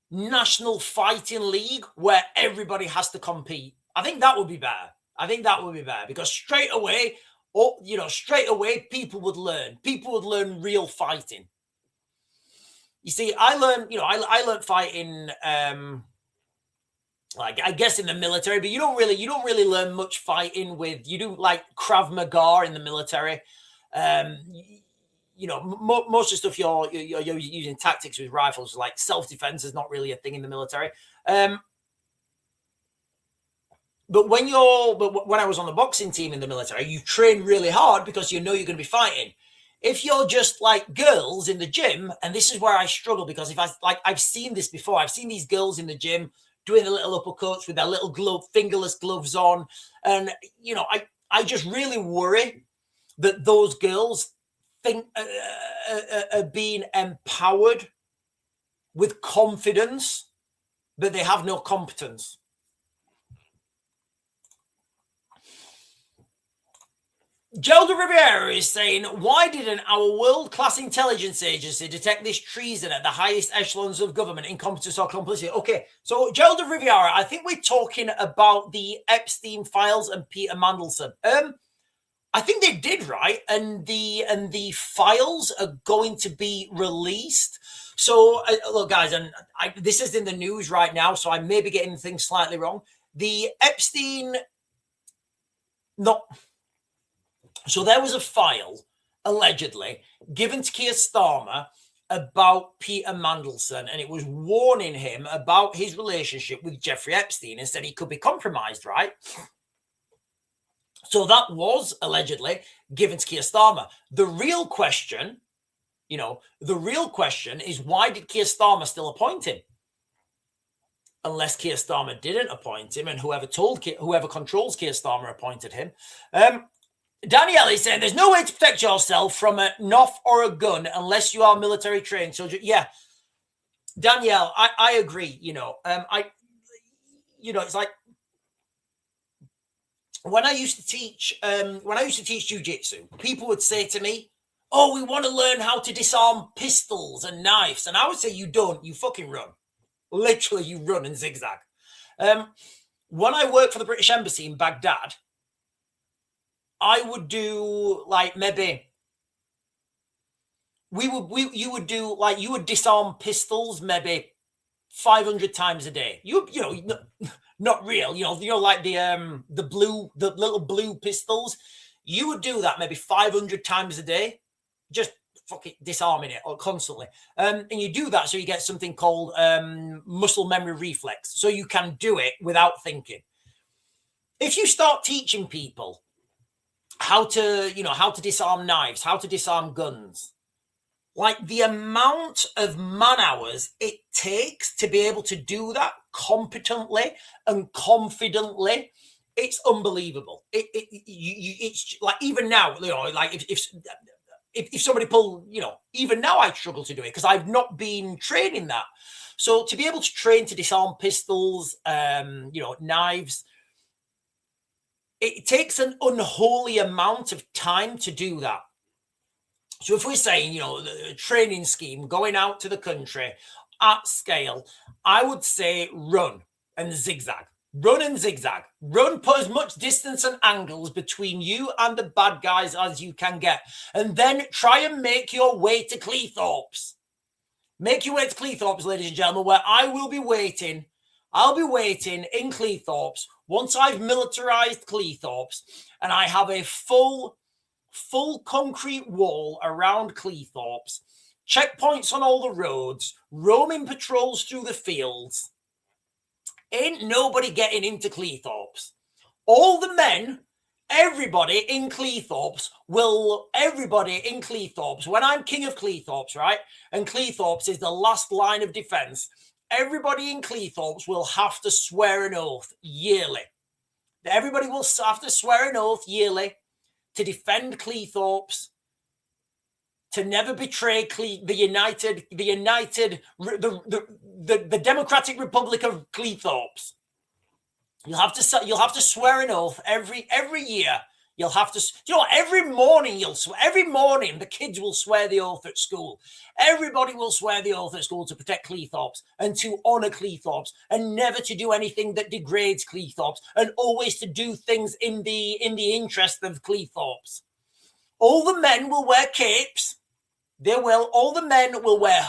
national fighting league where everybody has to compete. I think that would be better. Because straight away, people would learn real fighting. You see, I learned fighting, like I guess in the military, but you don't really learn much fighting you do like Krav Maga in the military. Most of the stuff you're using tactics with rifles, like self-defense is not really a thing in the military. But when I was on the boxing team in the military, you train really hard because you know you're going to be fighting. If you're just like girls in the gym, and this is where I struggle, because I've seen this before. I've seen these girls in the gym doing the little uppercuts with their little fingerless gloves on. And, you know, I just really worry that those girls think are being empowered with confidence, but they have no competence. Gelder Riviera is saying, why didn't our world-class intelligence agency detect this treason at the highest echelons of government, incompetence or complicity? Okay, so Gelder Riviera, I think we're talking about the Epstein files and Peter Mandelson. I think they did, right? And the files are going to be released. So, look, guys, and this is in the news right now, so I may be getting things slightly wrong. The Epstein... So there was a file, allegedly, given to Keir Starmer about Peter Mandelson, and it was warning him about his relationship with Jeffrey Epstein and said he could be compromised, right? So that was allegedly given to Keir Starmer. The real question is, why did Keir Starmer still appoint him? Unless Keir Starmer didn't appoint him, and whoever controls Keir Starmer appointed him. Danielle is saying there's no way to protect yourself from a knoff or a gun unless you are military trained. So yeah, Danielle, I agree. It's like when I used to teach jiu-jitsu, people would say to me, "Oh, we want to learn how to disarm pistols and knives," and I would say, "You don't. You fucking run. Literally, you run and zigzag." When I worked for the British Embassy in Baghdad, I would do like maybe you would disarm pistols maybe 500 times a day. Not real, like the little blue pistols. You would do that maybe 500 times a day, just fucking disarming it constantly. And you do that so you get something called muscle memory reflex, so you can do it without thinking. If you start teaching people how to disarm knives, how to disarm guns, like the amount of man hours it takes to be able to do that competently and confidently, it's unbelievable. It's like, even now, like if somebody pull, even now I struggle to do it because I've not been training that. So to be able to train to disarm pistols, knives, it takes an unholy amount of time to do that. So if we're saying, the training scheme, going out to the country at scale, I would say run and zigzag. Run, put as much distance and angles between you and the bad guys as you can get. And then try and make your way to Cleethorpes. Make your way to Cleethorpes, ladies and gentlemen, where I will be waiting. I'll be waiting in Cleethorpes once I've militarized Cleethorpes and I have a full concrete wall around Cleethorpes, checkpoints on all the roads, roaming patrols through the fields. Ain't nobody getting into Cleethorpes. All the men, everybody in Cleethorpes, when I'm king of Cleethorpes, right? And Cleethorpes is the last line of defense. Everybody in Cleethorpes will have to swear an oath yearly. Everybody will have to swear an oath yearly to defend Cleethorpes, to never betray the Democratic Republic of Cleethorpes. You'll have to swear an oath every year. You'll have to, every morning the kids will swear the oath at school. Everybody will swear the oath at school to protect Cleethorpes and to honor Cleethorpes and never to do anything that degrades Cleethorpes and always to do things in the interest of Cleethorpes. All the men will wear capes. All the men will wear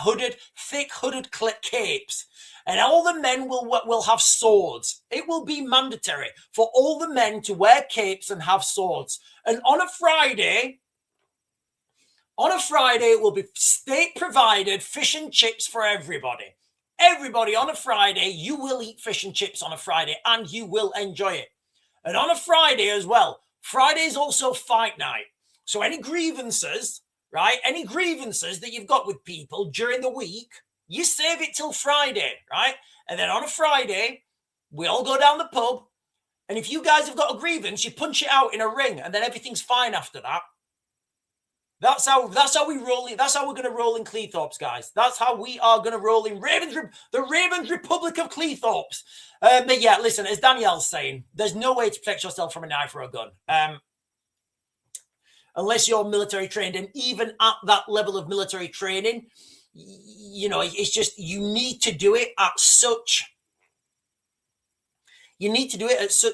thick hooded capes. And all the men will have swords. It will be mandatory for all the men to wear capes and have swords. And on a Friday, it will be state-provided fish and chips for everybody. Everybody on a Friday, you will eat fish and chips on a Friday, and you will enjoy it. And on a Friday as well, Friday is also fight night. So any grievances, right? Any grievances that you've got with people during the week, you save it till Friday, right? And then on a Friday, we all go down the pub. And if you guys have got a grievance, you punch it out in a ring, and then everything's fine after that. That's how we roll. That's how we're going to roll in Cleethorpes, guys. That's how we are going to roll in the Ravens Republic of Cleethorpes. But yeah, listen, as Danielle's saying, there's no way to protect yourself from a knife or a gun. Unless you're military trained, and even at that level of military training, it's just you need to do it at such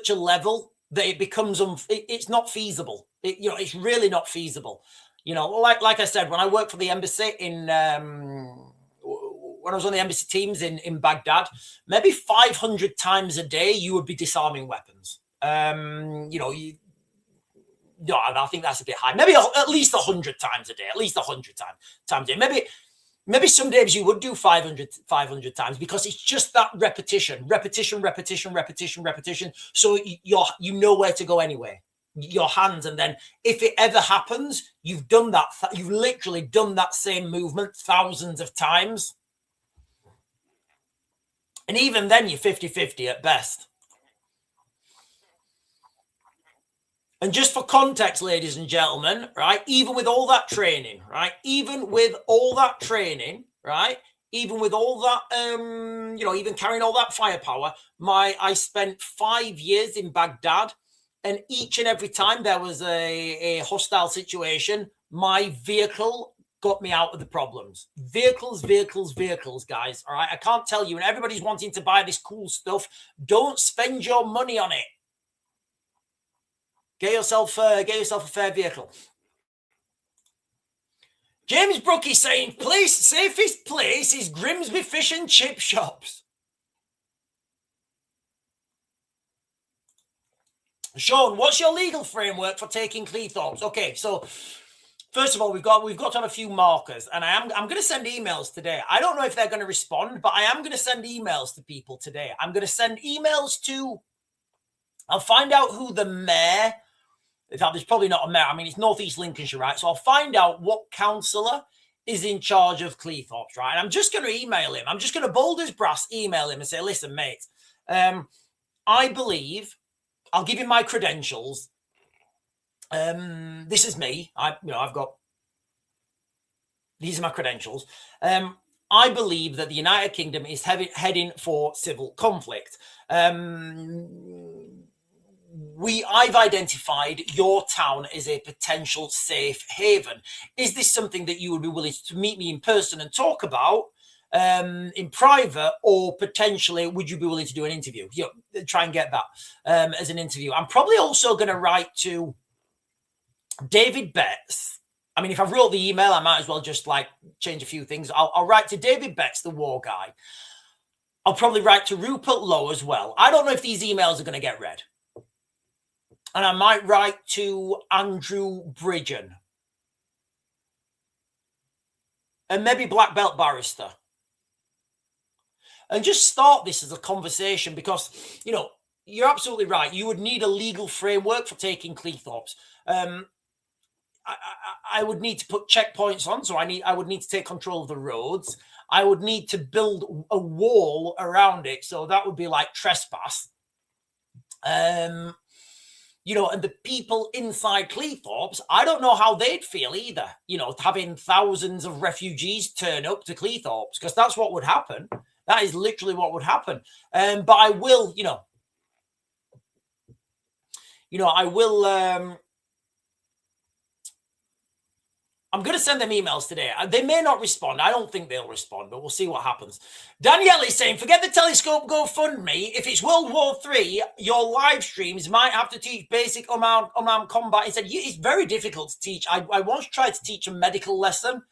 a level that it becomes it's not feasible. It's really not feasible. Like I said, when I worked for the embassy when I was on the embassy teams in Baghdad, maybe 500 times a day you would be disarming weapons. I think that's a bit high. Maybe at least 100 times a day. At least 100 times a day. Maybe some days you would do 500 times because it's just that repetition. So you know where to go anyway. Your hands, and then if it ever happens, you've done that. You've literally done that same movement thousands of times. And even then, you're 50-50 at best. And just for context, ladies and gentlemen, right, even with all that training, right, even with all that, even carrying all that firepower, I spent 5 years in Baghdad, and each and every time there was a hostile situation, my vehicle got me out of the problems. Vehicles, guys, all right? I can't tell you, and everybody's wanting to buy this cool stuff. Don't spend your money on it. Get yourself a fair vehicle. James Brookie saying, safest place is Grimsby Fish and Chip Shops. Sean, what's your legal framework for taking Cleethorpes? Okay, so first of all, we've got to have a few markers, and I'm going to send emails today. I don't know if they're going to respond, but I am going to send emails to people today. I'm going to send emails I'll find out who the mayor. In fact, there's probably not a mayor. I mean, it's North East Lincolnshire, right? So I'll find out what councillor is in charge of Cleethorpes, right? And I'm just going to email him. I'm just going to bold as brass email him and say, listen, mate, I believe I'll give him my credentials. This is me. These are my credentials. I believe that the United Kingdom is heading for civil conflict. I've identified your town as a potential safe haven. Is this something that you would be willing to meet me in person and talk about in private, or potentially would you be willing to do an interview? Try and get that as an interview. I'm probably also going to write to David Betts I mean, if I wrote the email, I might as well just like change a few things. I'll write to David Betts, the war guy. I'll probably write to Rupert Lowe as well. I don't know if these emails are going to get read. And I might write to Andrew Bridgen. And maybe Black Belt Barrister. And just start this as a conversation because, you know, you're absolutely right. You would need a legal framework for taking Cleethorpes. I would need to put checkpoints on, so I would need to take control of the roads. I would need to build a wall around it, so that would be like trespass. You know, and the people inside Cleethorpes, I don't know how they'd feel either. You know, having thousands of refugees turn up to Cleethorpes, because that's what would happen. That is literally what would happen. But I will, I will. I'm going to send them emails today. They may not respond. I don't think they'll respond, but we'll see what happens. Danielle is saying, forget the telescope GoFundMe. If it's World War III, your live streams might have to teach basic unarmed combat. He said, it's very difficult to teach. I once tried to teach a medical lesson.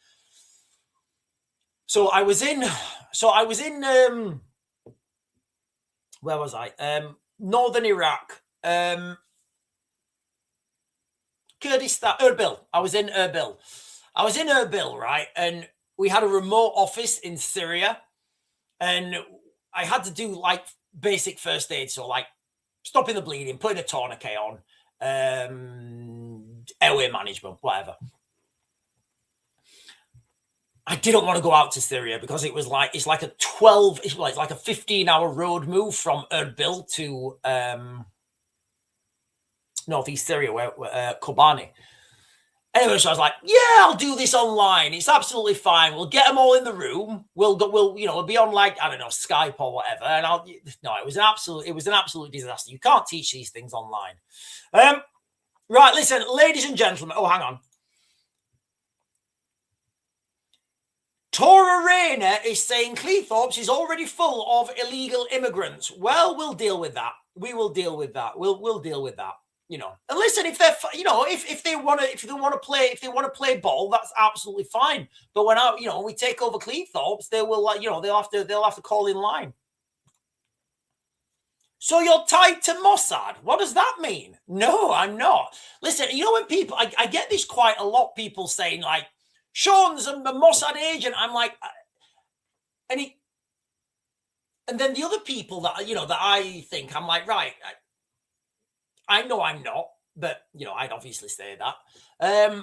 So I was in, where was I? Northern Iraq, Kurdistan, Erbil. I was in Erbil, right? And we had a remote office in Syria. And I had to do like basic first aid. So like stopping the bleeding, putting a tourniquet on, airway management, whatever. I didn't want to go out to Syria because it's like a 15-hour road move from Erbil to northeast Syria, where Kobani. Anyway, so I was like, yeah, I'll do this online. It's absolutely fine. We'll get them all in the room. We'll be on like, I don't know, Skype or whatever. And it was an absolute disaster. You can't teach these things online. Right, listen, ladies and gentlemen. Oh, hang on. Tora Rayner is saying Cleethorpes is already full of illegal immigrants. Well, we'll deal with that. We will deal with that. We'll deal with that. You know, and listen, if they're, if they want to play ball, that's absolutely fine. But when we take over Cleethorpes, they will, they'll have to call in line. So you're tied to Mossad. What does that mean? No, I'm not. Listen, when people, I get this quite a lot. People saying like, Sean's a Mossad agent. I'm like, and then the other people that that I think, I'm like, right. I know I'm not, but I'd obviously say that.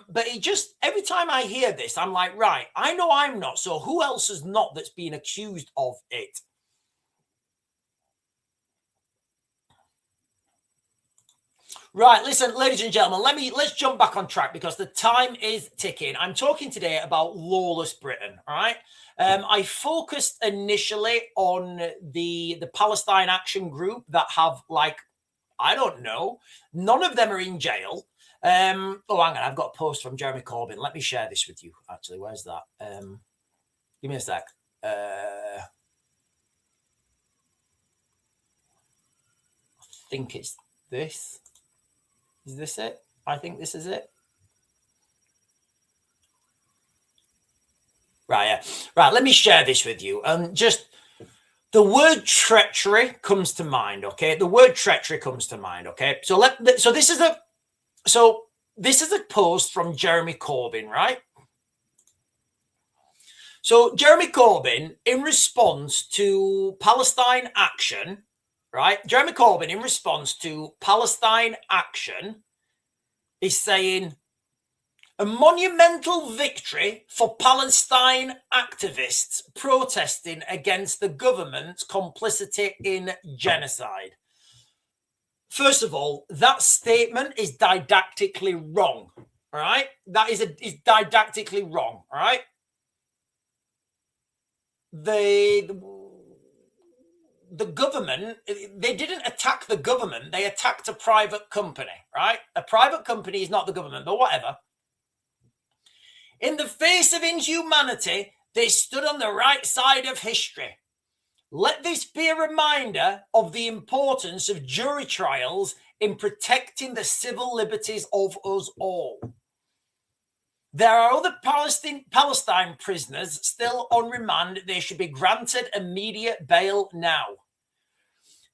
But it just, every time I hear this, I'm like, right, I know I'm not. So who else is not that's being accused of it? Right, listen, ladies and gentlemen, let's jump back on track because the time is ticking. I'm talking today about lawless Britain, all right? I focused initially on the Palestine Action Group that have I don't know. None of them are in jail. Oh, hang on. I've got a post from Jeremy Corbyn. Let me share this with you. Actually, where's that? Give me a sec. I think it's this. Is this it? I think this is it. Right, yeah. Right, let me share this with you. Just the word treachery comes to mind, okay? The word treachery comes to mind, okay? So this is a post from Jeremy Corbyn, right? So Jeremy Corbyn, in response to Palestine Action, right? Jeremy Corbyn, in response to Palestine Action, is saying, a monumental victory for Palestine activists protesting against the government's complicity in genocide. First of all, that statement is didactically wrong. All right? That is didactically wrong. All right? The government, they didn't attack the government. They attacked a private company, right? A private company is not the government, but whatever. In the face of inhumanity, they stood on the right side of history. Let this be a reminder of the importance of jury trials in protecting the civil liberties of us all. There are other Palestine prisoners still on remand. They should be granted immediate bail now.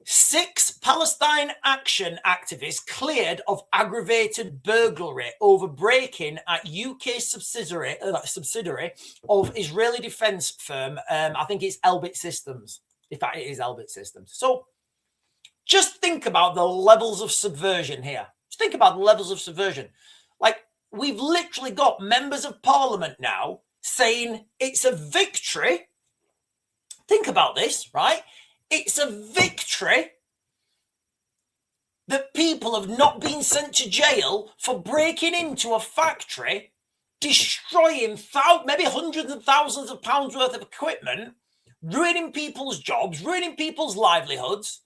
6 Palestine Action activists cleared of aggravated burglary over break-in at UK subsidiary of Israeli defense firm. I think it's Elbit Systems. In fact, it is Elbit Systems. So just think about the levels of subversion here. Just think about the levels of subversion. Like, we've literally got members of parliament now saying it's a victory. Think about this, right? It's a victory that people have not been sent to jail for breaking into a factory, destroying maybe hundreds of thousands of pounds worth of equipment, ruining people's jobs, ruining people's livelihoods.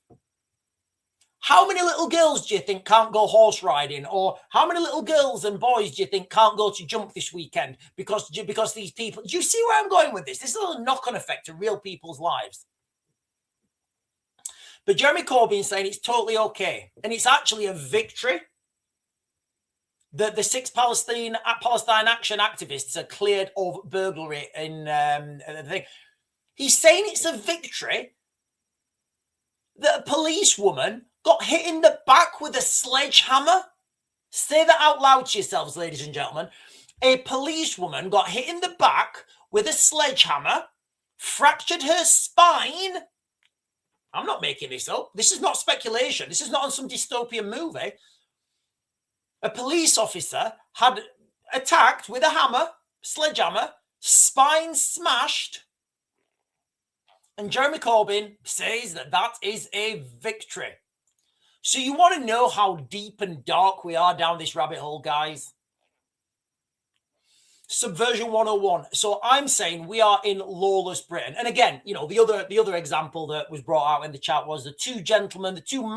How many little girls do you think can't go horse riding? Or how many little girls and boys do you think can't go to jump this weekend because these people... Do you see where I'm going with this? This is a knock-on effect to real people's lives. But Jeremy Corbyn's saying it's totally okay. And it's actually a victory that the 6 Palestine Action activists are cleared of burglary in the thing. He's saying it's a victory that a policewoman got hit in the back with a sledgehammer. Say that out loud to yourselves, ladies and gentlemen. A policewoman got hit in the back with a sledgehammer, fractured her spine. I'm not making this up. This is not speculation. This is not on some dystopian movie. A police officer had attacked with a hammer, sledgehammer, spine smashed. And Jeremy Corbyn says that that is a victory. So you want to know how deep and dark we are down this rabbit hole, guys? Subversion 101. So I'm saying we are in lawless Britain. And again, you know, the other example that was brought out in the chat was the 2 gentlemen, the two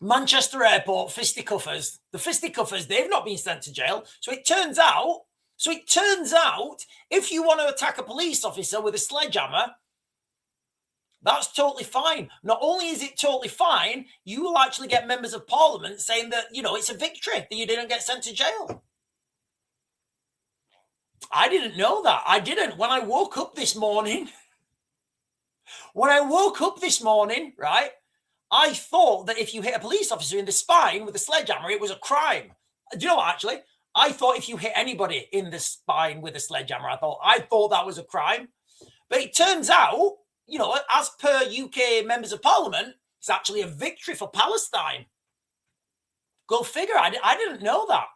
Manchester Airport fisticuffers. The fisticuffers, they've not been sent to jail. So it turns out, if you want to attack a police officer with a sledgehammer, that's totally fine. Not only is it totally fine, you will actually get members of parliament saying that, you know, it's a victory that you didn't get sent to jail. I didn't know that. I didn't. When I woke up this morning, right, I thought that if you hit a police officer in the spine with a sledgehammer, it was a crime. Do you know what, actually? I thought if you hit anybody in the spine with a sledgehammer, I thought that was a crime. But it turns out, you know, as per UK members of parliament, it's actually a victory for Palestine. Go figure. I didn't know that.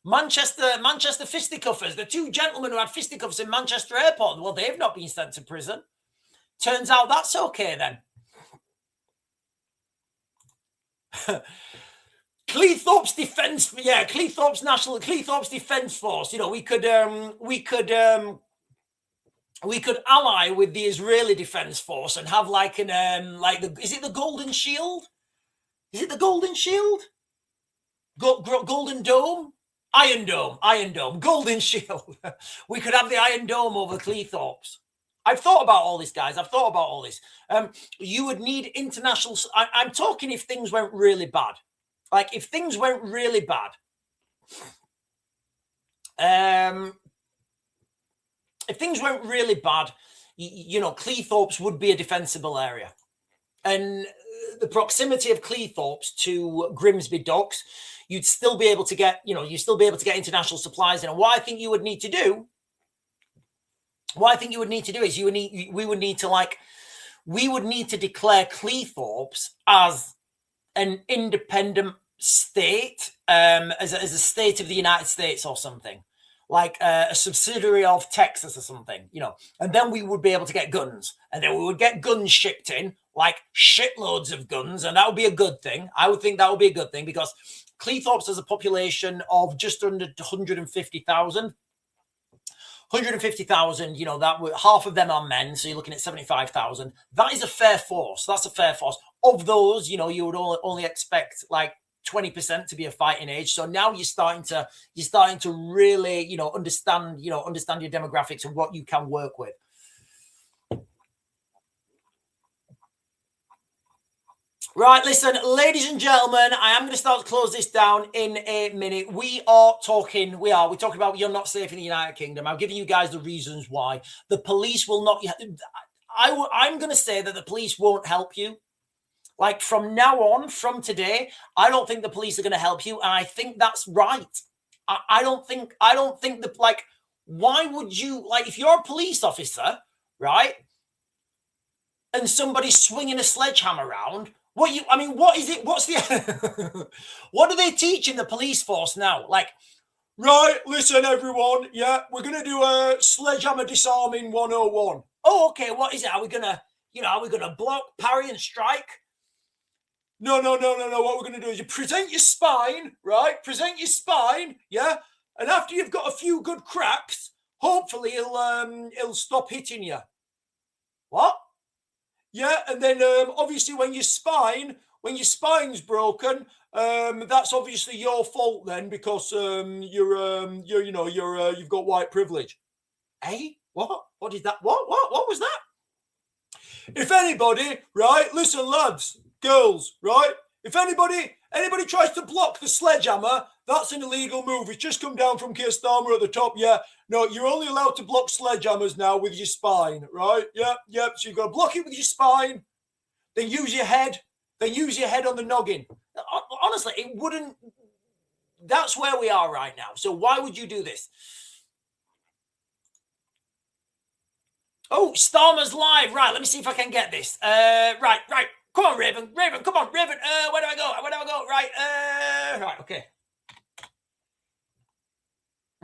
Manchester fisticuffers, the 2 gentlemen who had fisticuffs in Manchester Airport, well, they've not been sent to prison. Turns out that's okay then. Cleethorpes Defence Force. You know, we could ally with the Israeli Defense Force and have like an is it the Golden Shield? Is it the Golden Shield? Golden Dome? Iron Dome, Golden Shield. We could have the Iron Dome over Cleethorpes. I've thought about all this, guys. You would need international... I'm talking if things went really bad. Like, if things went really bad. If things went really bad, you know, Cleethorpes would be a defensible area. And the proximity of Cleethorpes to Grimsby Docks, you'd still be able to get, international supplies in. And what I think you would need to do is we would need to declare Cleethorpes as an independent state, as a state of the United States or something, like a subsidiary of Texas or something, you know, and then we would be able to get guns, and then we would get guns shipped in, like shitloads of guns, and that would be a good thing. I would think that would be a good thing, because Cleethorpes has a population of just under 150,000. 150,000, you know, half of them are men, so you're looking at 75,000. That is a fair force. That's a fair force. Of those, you know, you would only expect like 20% to be a fighting age. So now you're starting to really, you know, understand your demographics and what you can work with. Right, listen, ladies and gentlemen, I am going to start to close this down in a minute. We're talking about you're not safe in the United Kingdom. I'm giving you guys the reasons why. The police will not, I'm going to say that the police won't help you. Like from now on, from today, I don't think the police are going to help you. And I think that's right. I don't think that, like, why would you, like, if you're a police officer, right? And somebody's swinging a sledgehammer around, what is it? What's the, what do they teach in the police force now? Like, right, listen, everyone. Yeah, we're going to do a sledgehammer disarming 101. Oh, okay. What is it? Are we going to block, parry, and strike? No. What we're going to do is you present your spine, right? Present your spine, yeah? And after you've got a few good cracks, hopefully he'll stop hitting you. What? Yeah, and then obviously when your spine's broken, that's obviously your fault then because you've got white privilege. Hey, what? What is that? What was that? If anybody, right? Listen, lads, girls, right? If anybody tries to block the sledgehammer, that's an illegal move. It's just come down from Keir Starmer at the top. Yeah, no, you're only allowed to block sledgehammers now with your spine, right? Yep. So you've got to block it with your spine, then use your head, on the noggin. Honestly, it wouldn't. That's where we are right now. So why would you do this? Oh, Starmer's live. Right, let me see if I can get this. Right. Come on, Raven. Come on, Raven. Where do I go? Right, okay.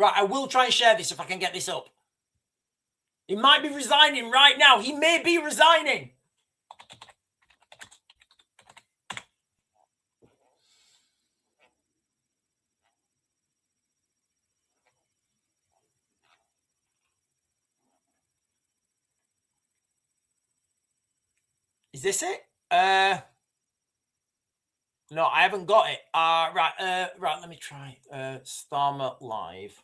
Right, I will try and share this if I can get this up. He might be resigning right now. He may be resigning. Is this it? No, I haven't got it. Right, let me try. Starmer live.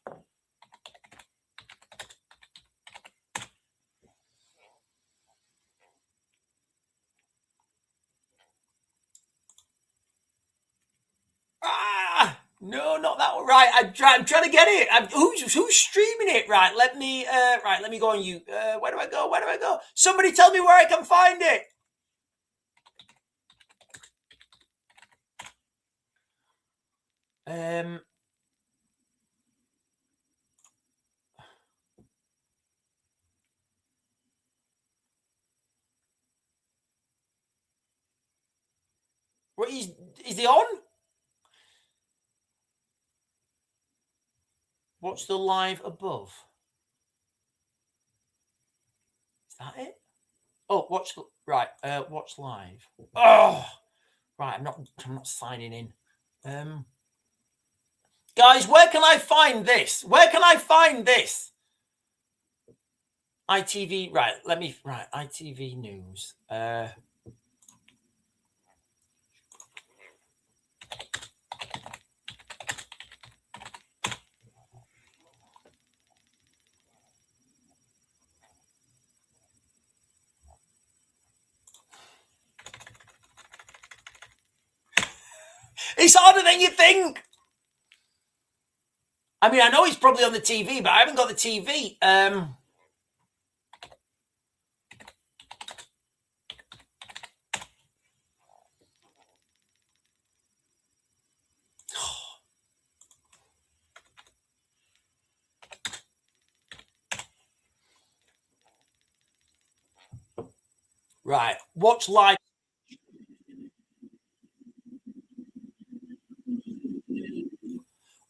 No, not that one. Right, I'm trying to get it. Who's streaming it? Right, let me go on you. Where do I go? Somebody tell me where I can find it. What is he on? Watch the live above. Is that it? Oh, watch live. Oh, right. I'm not signing in. Guys, where can I find this? ITV. Right. ITV News. It's harder than you think. I mean, I know he's probably on the TV, but I haven't got the TV. Right. Watch live.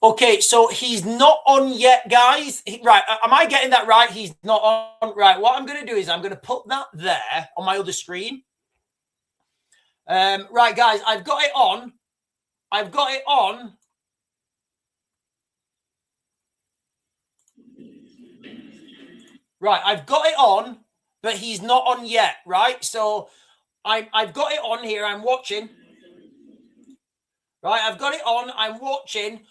Okay, so he's not on yet, guys. Right, am I getting that right? He's not on. Right, what I'm going to do is I'm going to put that there on my other screen. Right, guys, I've got it on. Right, I've got it on, but he's not on yet, right? So I've got it on here. I'm watching. Right, I've got it on. I'm watching.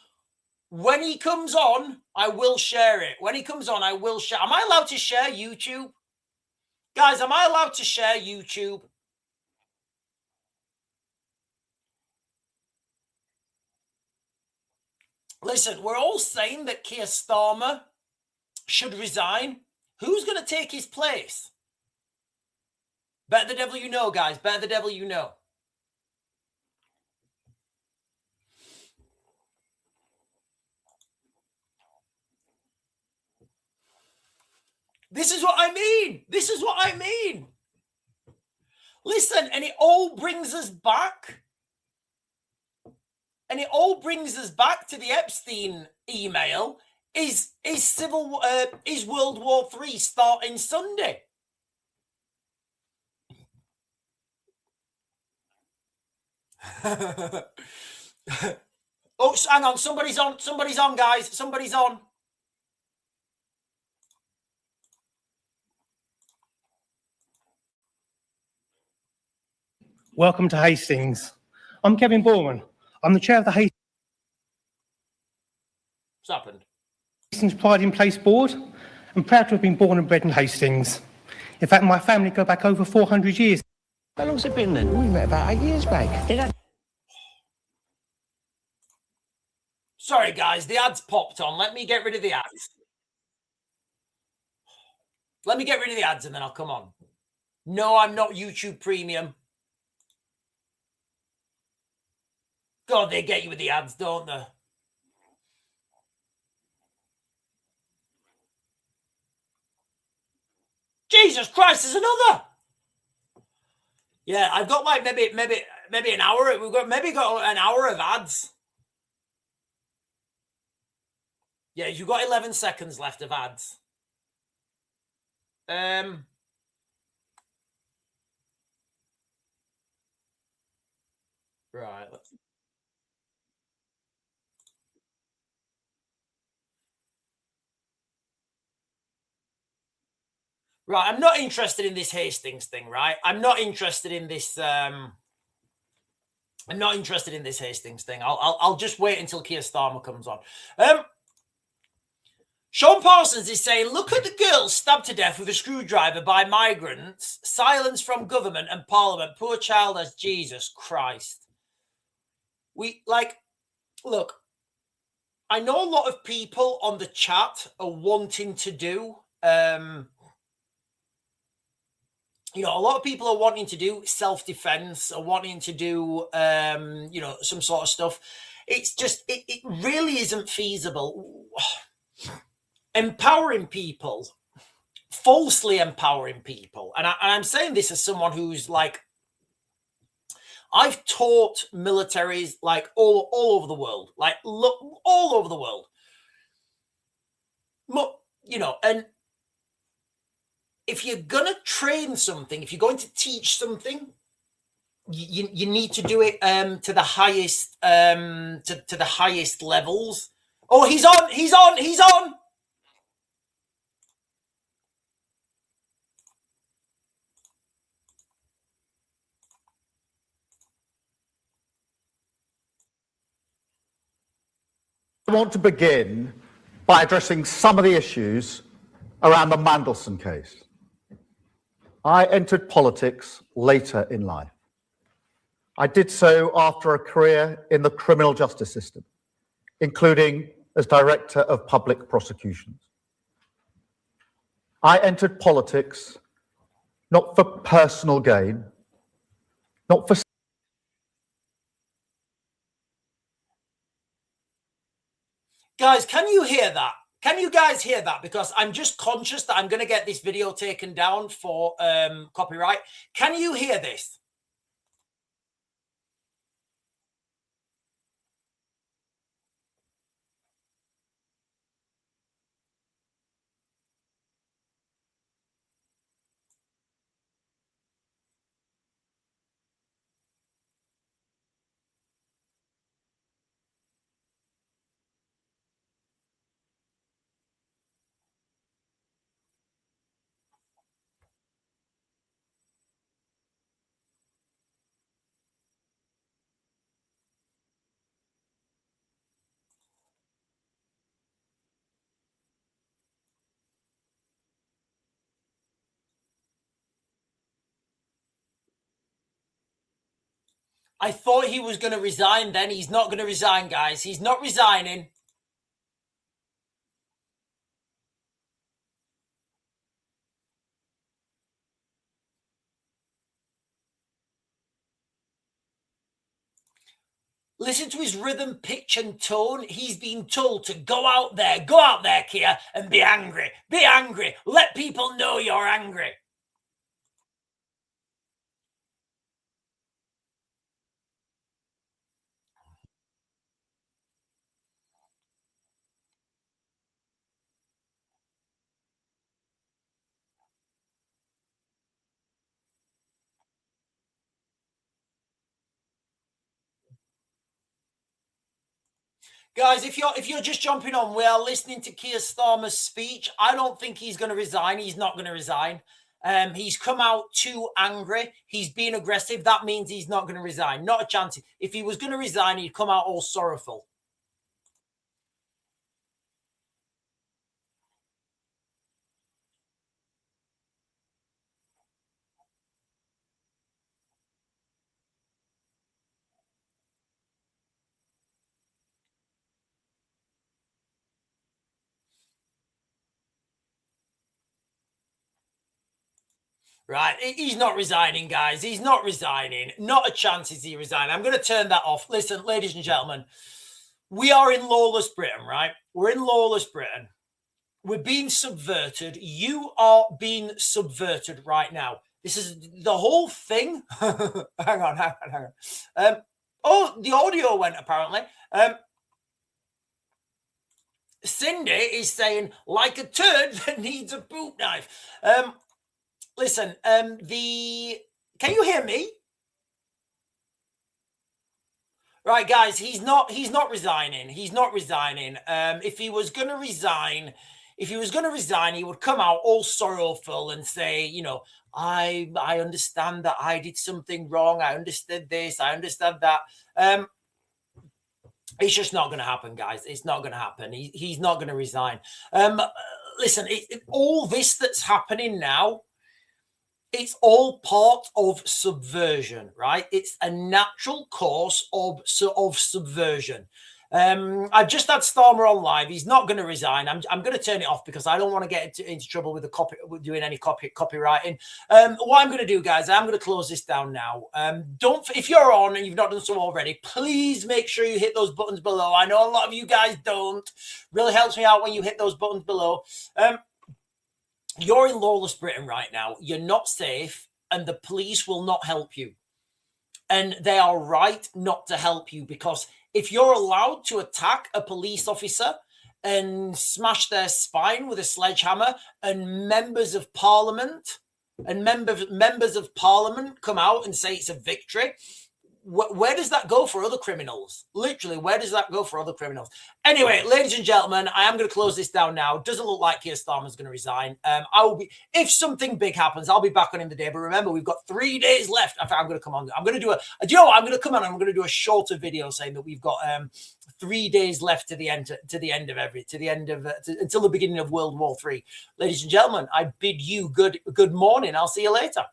When he comes on, I will share it. When he comes on, I will share. Am I allowed to share YouTube? Guys, am I allowed to share YouTube? Listen, we're all saying that Keir Starmer should resign. Who's going to take his place? Bet the devil you know, guys. Bet the devil you know. This is what I mean. This is what I mean. Listen, and it all brings us back. And it all brings us back to the Epstein email. Is World War III starting Sunday? Oh, hang on. Somebody's on. Somebody's on, guys. Somebody's on. Welcome to Hastings. I'm Kevin Borman. I'm the chair of the What's happened? Hastings Pride in Place Board. I'm proud to have been born and bred in Hastings. In fact, my family go back over 400 years. How long's it been then? We met about 8 years back. Sorry, guys. The ads popped on. Let me get rid of the ads. Let me get rid of the ads and then I'll come on. No, I'm not YouTube Premium. God, they get you with the ads, don't they? Jesus Christ, there's another. Yeah, I've got like maybe an hour. We've got an hour of ads. Yeah, you've got 11 seconds left of ads. Right. Right, I'm not interested in this Hastings thing, right? I'm not interested in this. I'm not interested in this Hastings thing. I'll just wait until Keir Starmer comes on. Sean Parsons is saying, look at the girl stabbed to death with a screwdriver by migrants. Silence from government and parliament. Poor child as Jesus Christ. Look, I know a lot of people on the chat are wanting to do, a lot of people are wanting to do self-defense or wanting to do, some sort of stuff. It's just, it really isn't feasible. Empowering people, falsely empowering people. And I'm saying this as someone who's like, I've taught militaries like all over the world, like look all over the world. And if you're going to train something, if you're going to teach something, you need to do it to the highest to the highest levels. Oh, he's on. I want to begin by addressing some of the issues around the Mandelson case. I entered politics later in life. I did so after a career in the criminal justice system, including as Director of Public Prosecutions. I entered politics not for personal gain, not for... Guys, can you hear that? Can you guys hear that? Because I'm just conscious that I'm going to get this video taken down for copyright. Can you hear this? I thought he was going to resign then. He's not going to resign, guys. He's not resigning. Listen to his rhythm, pitch, and tone. He's been told to go out there, Keir, and be angry. Be angry. Let people know you're angry. Guys, if you're just jumping on, we are listening to Keir Starmer's speech. I don't think he's going to resign. He's not going to resign. He's come out too angry. He's being aggressive. That means he's not going to resign. Not a chance. If he was going to resign, he'd come out all sorrowful. Right, he's not resigning, guys. He's not resigning. Not a chance is he resigning. I'm going to turn that off. Listen, ladies and gentlemen, we are in lawless Britain, right? We're in lawless Britain. We're being subverted. You are being subverted right now. This is the whole thing. hang on. Oh, the audio went apparently. Cindy is saying, like a turd that needs a boot knife. Listen, can you hear me? Right, guys, he's not resigning. He's not resigning. If he was going to resign, he would come out all sorrowful and say, you know, I understand that I did something wrong. I understood this. I understand that. It's just not going to happen, guys. It's not going to happen. He's not going to resign. Listen, all this that's happening now, it's all part of subversion, right? It's a natural course of subversion. I've just had Starmer on live. He's not going to resign. I'm going to turn it off because I don't want to get into trouble with doing any copywriting. What I'm going to do, guys, I'm going to close this down now. If you're on and you've not done so already, please make sure you hit those buttons below. I know a lot of you guys don't. Really helps me out when you hit those buttons below. You're in lawless Britain right now. You're not safe, and the police will not help you. And they are right not to help you, because if you're allowed to attack a police officer and smash their spine with a sledgehammer, and members of parliament come out and say it's a victory, where does that go for other criminals? Literally, where does that go for other criminals? Anyway, ladies and gentlemen, I am going to close this down now. Doesn't look like Keir Starmer's going to resign. I will be, if something big happens, I'll be back on in the day. But remember, we've got 3 days left. I'm going to come on. I'm going to do I'm going to come on. I'm going to do a shorter video saying that we've got 3 days left until the beginning of World War III. Ladies and gentlemen, I bid you good morning. I'll see you later.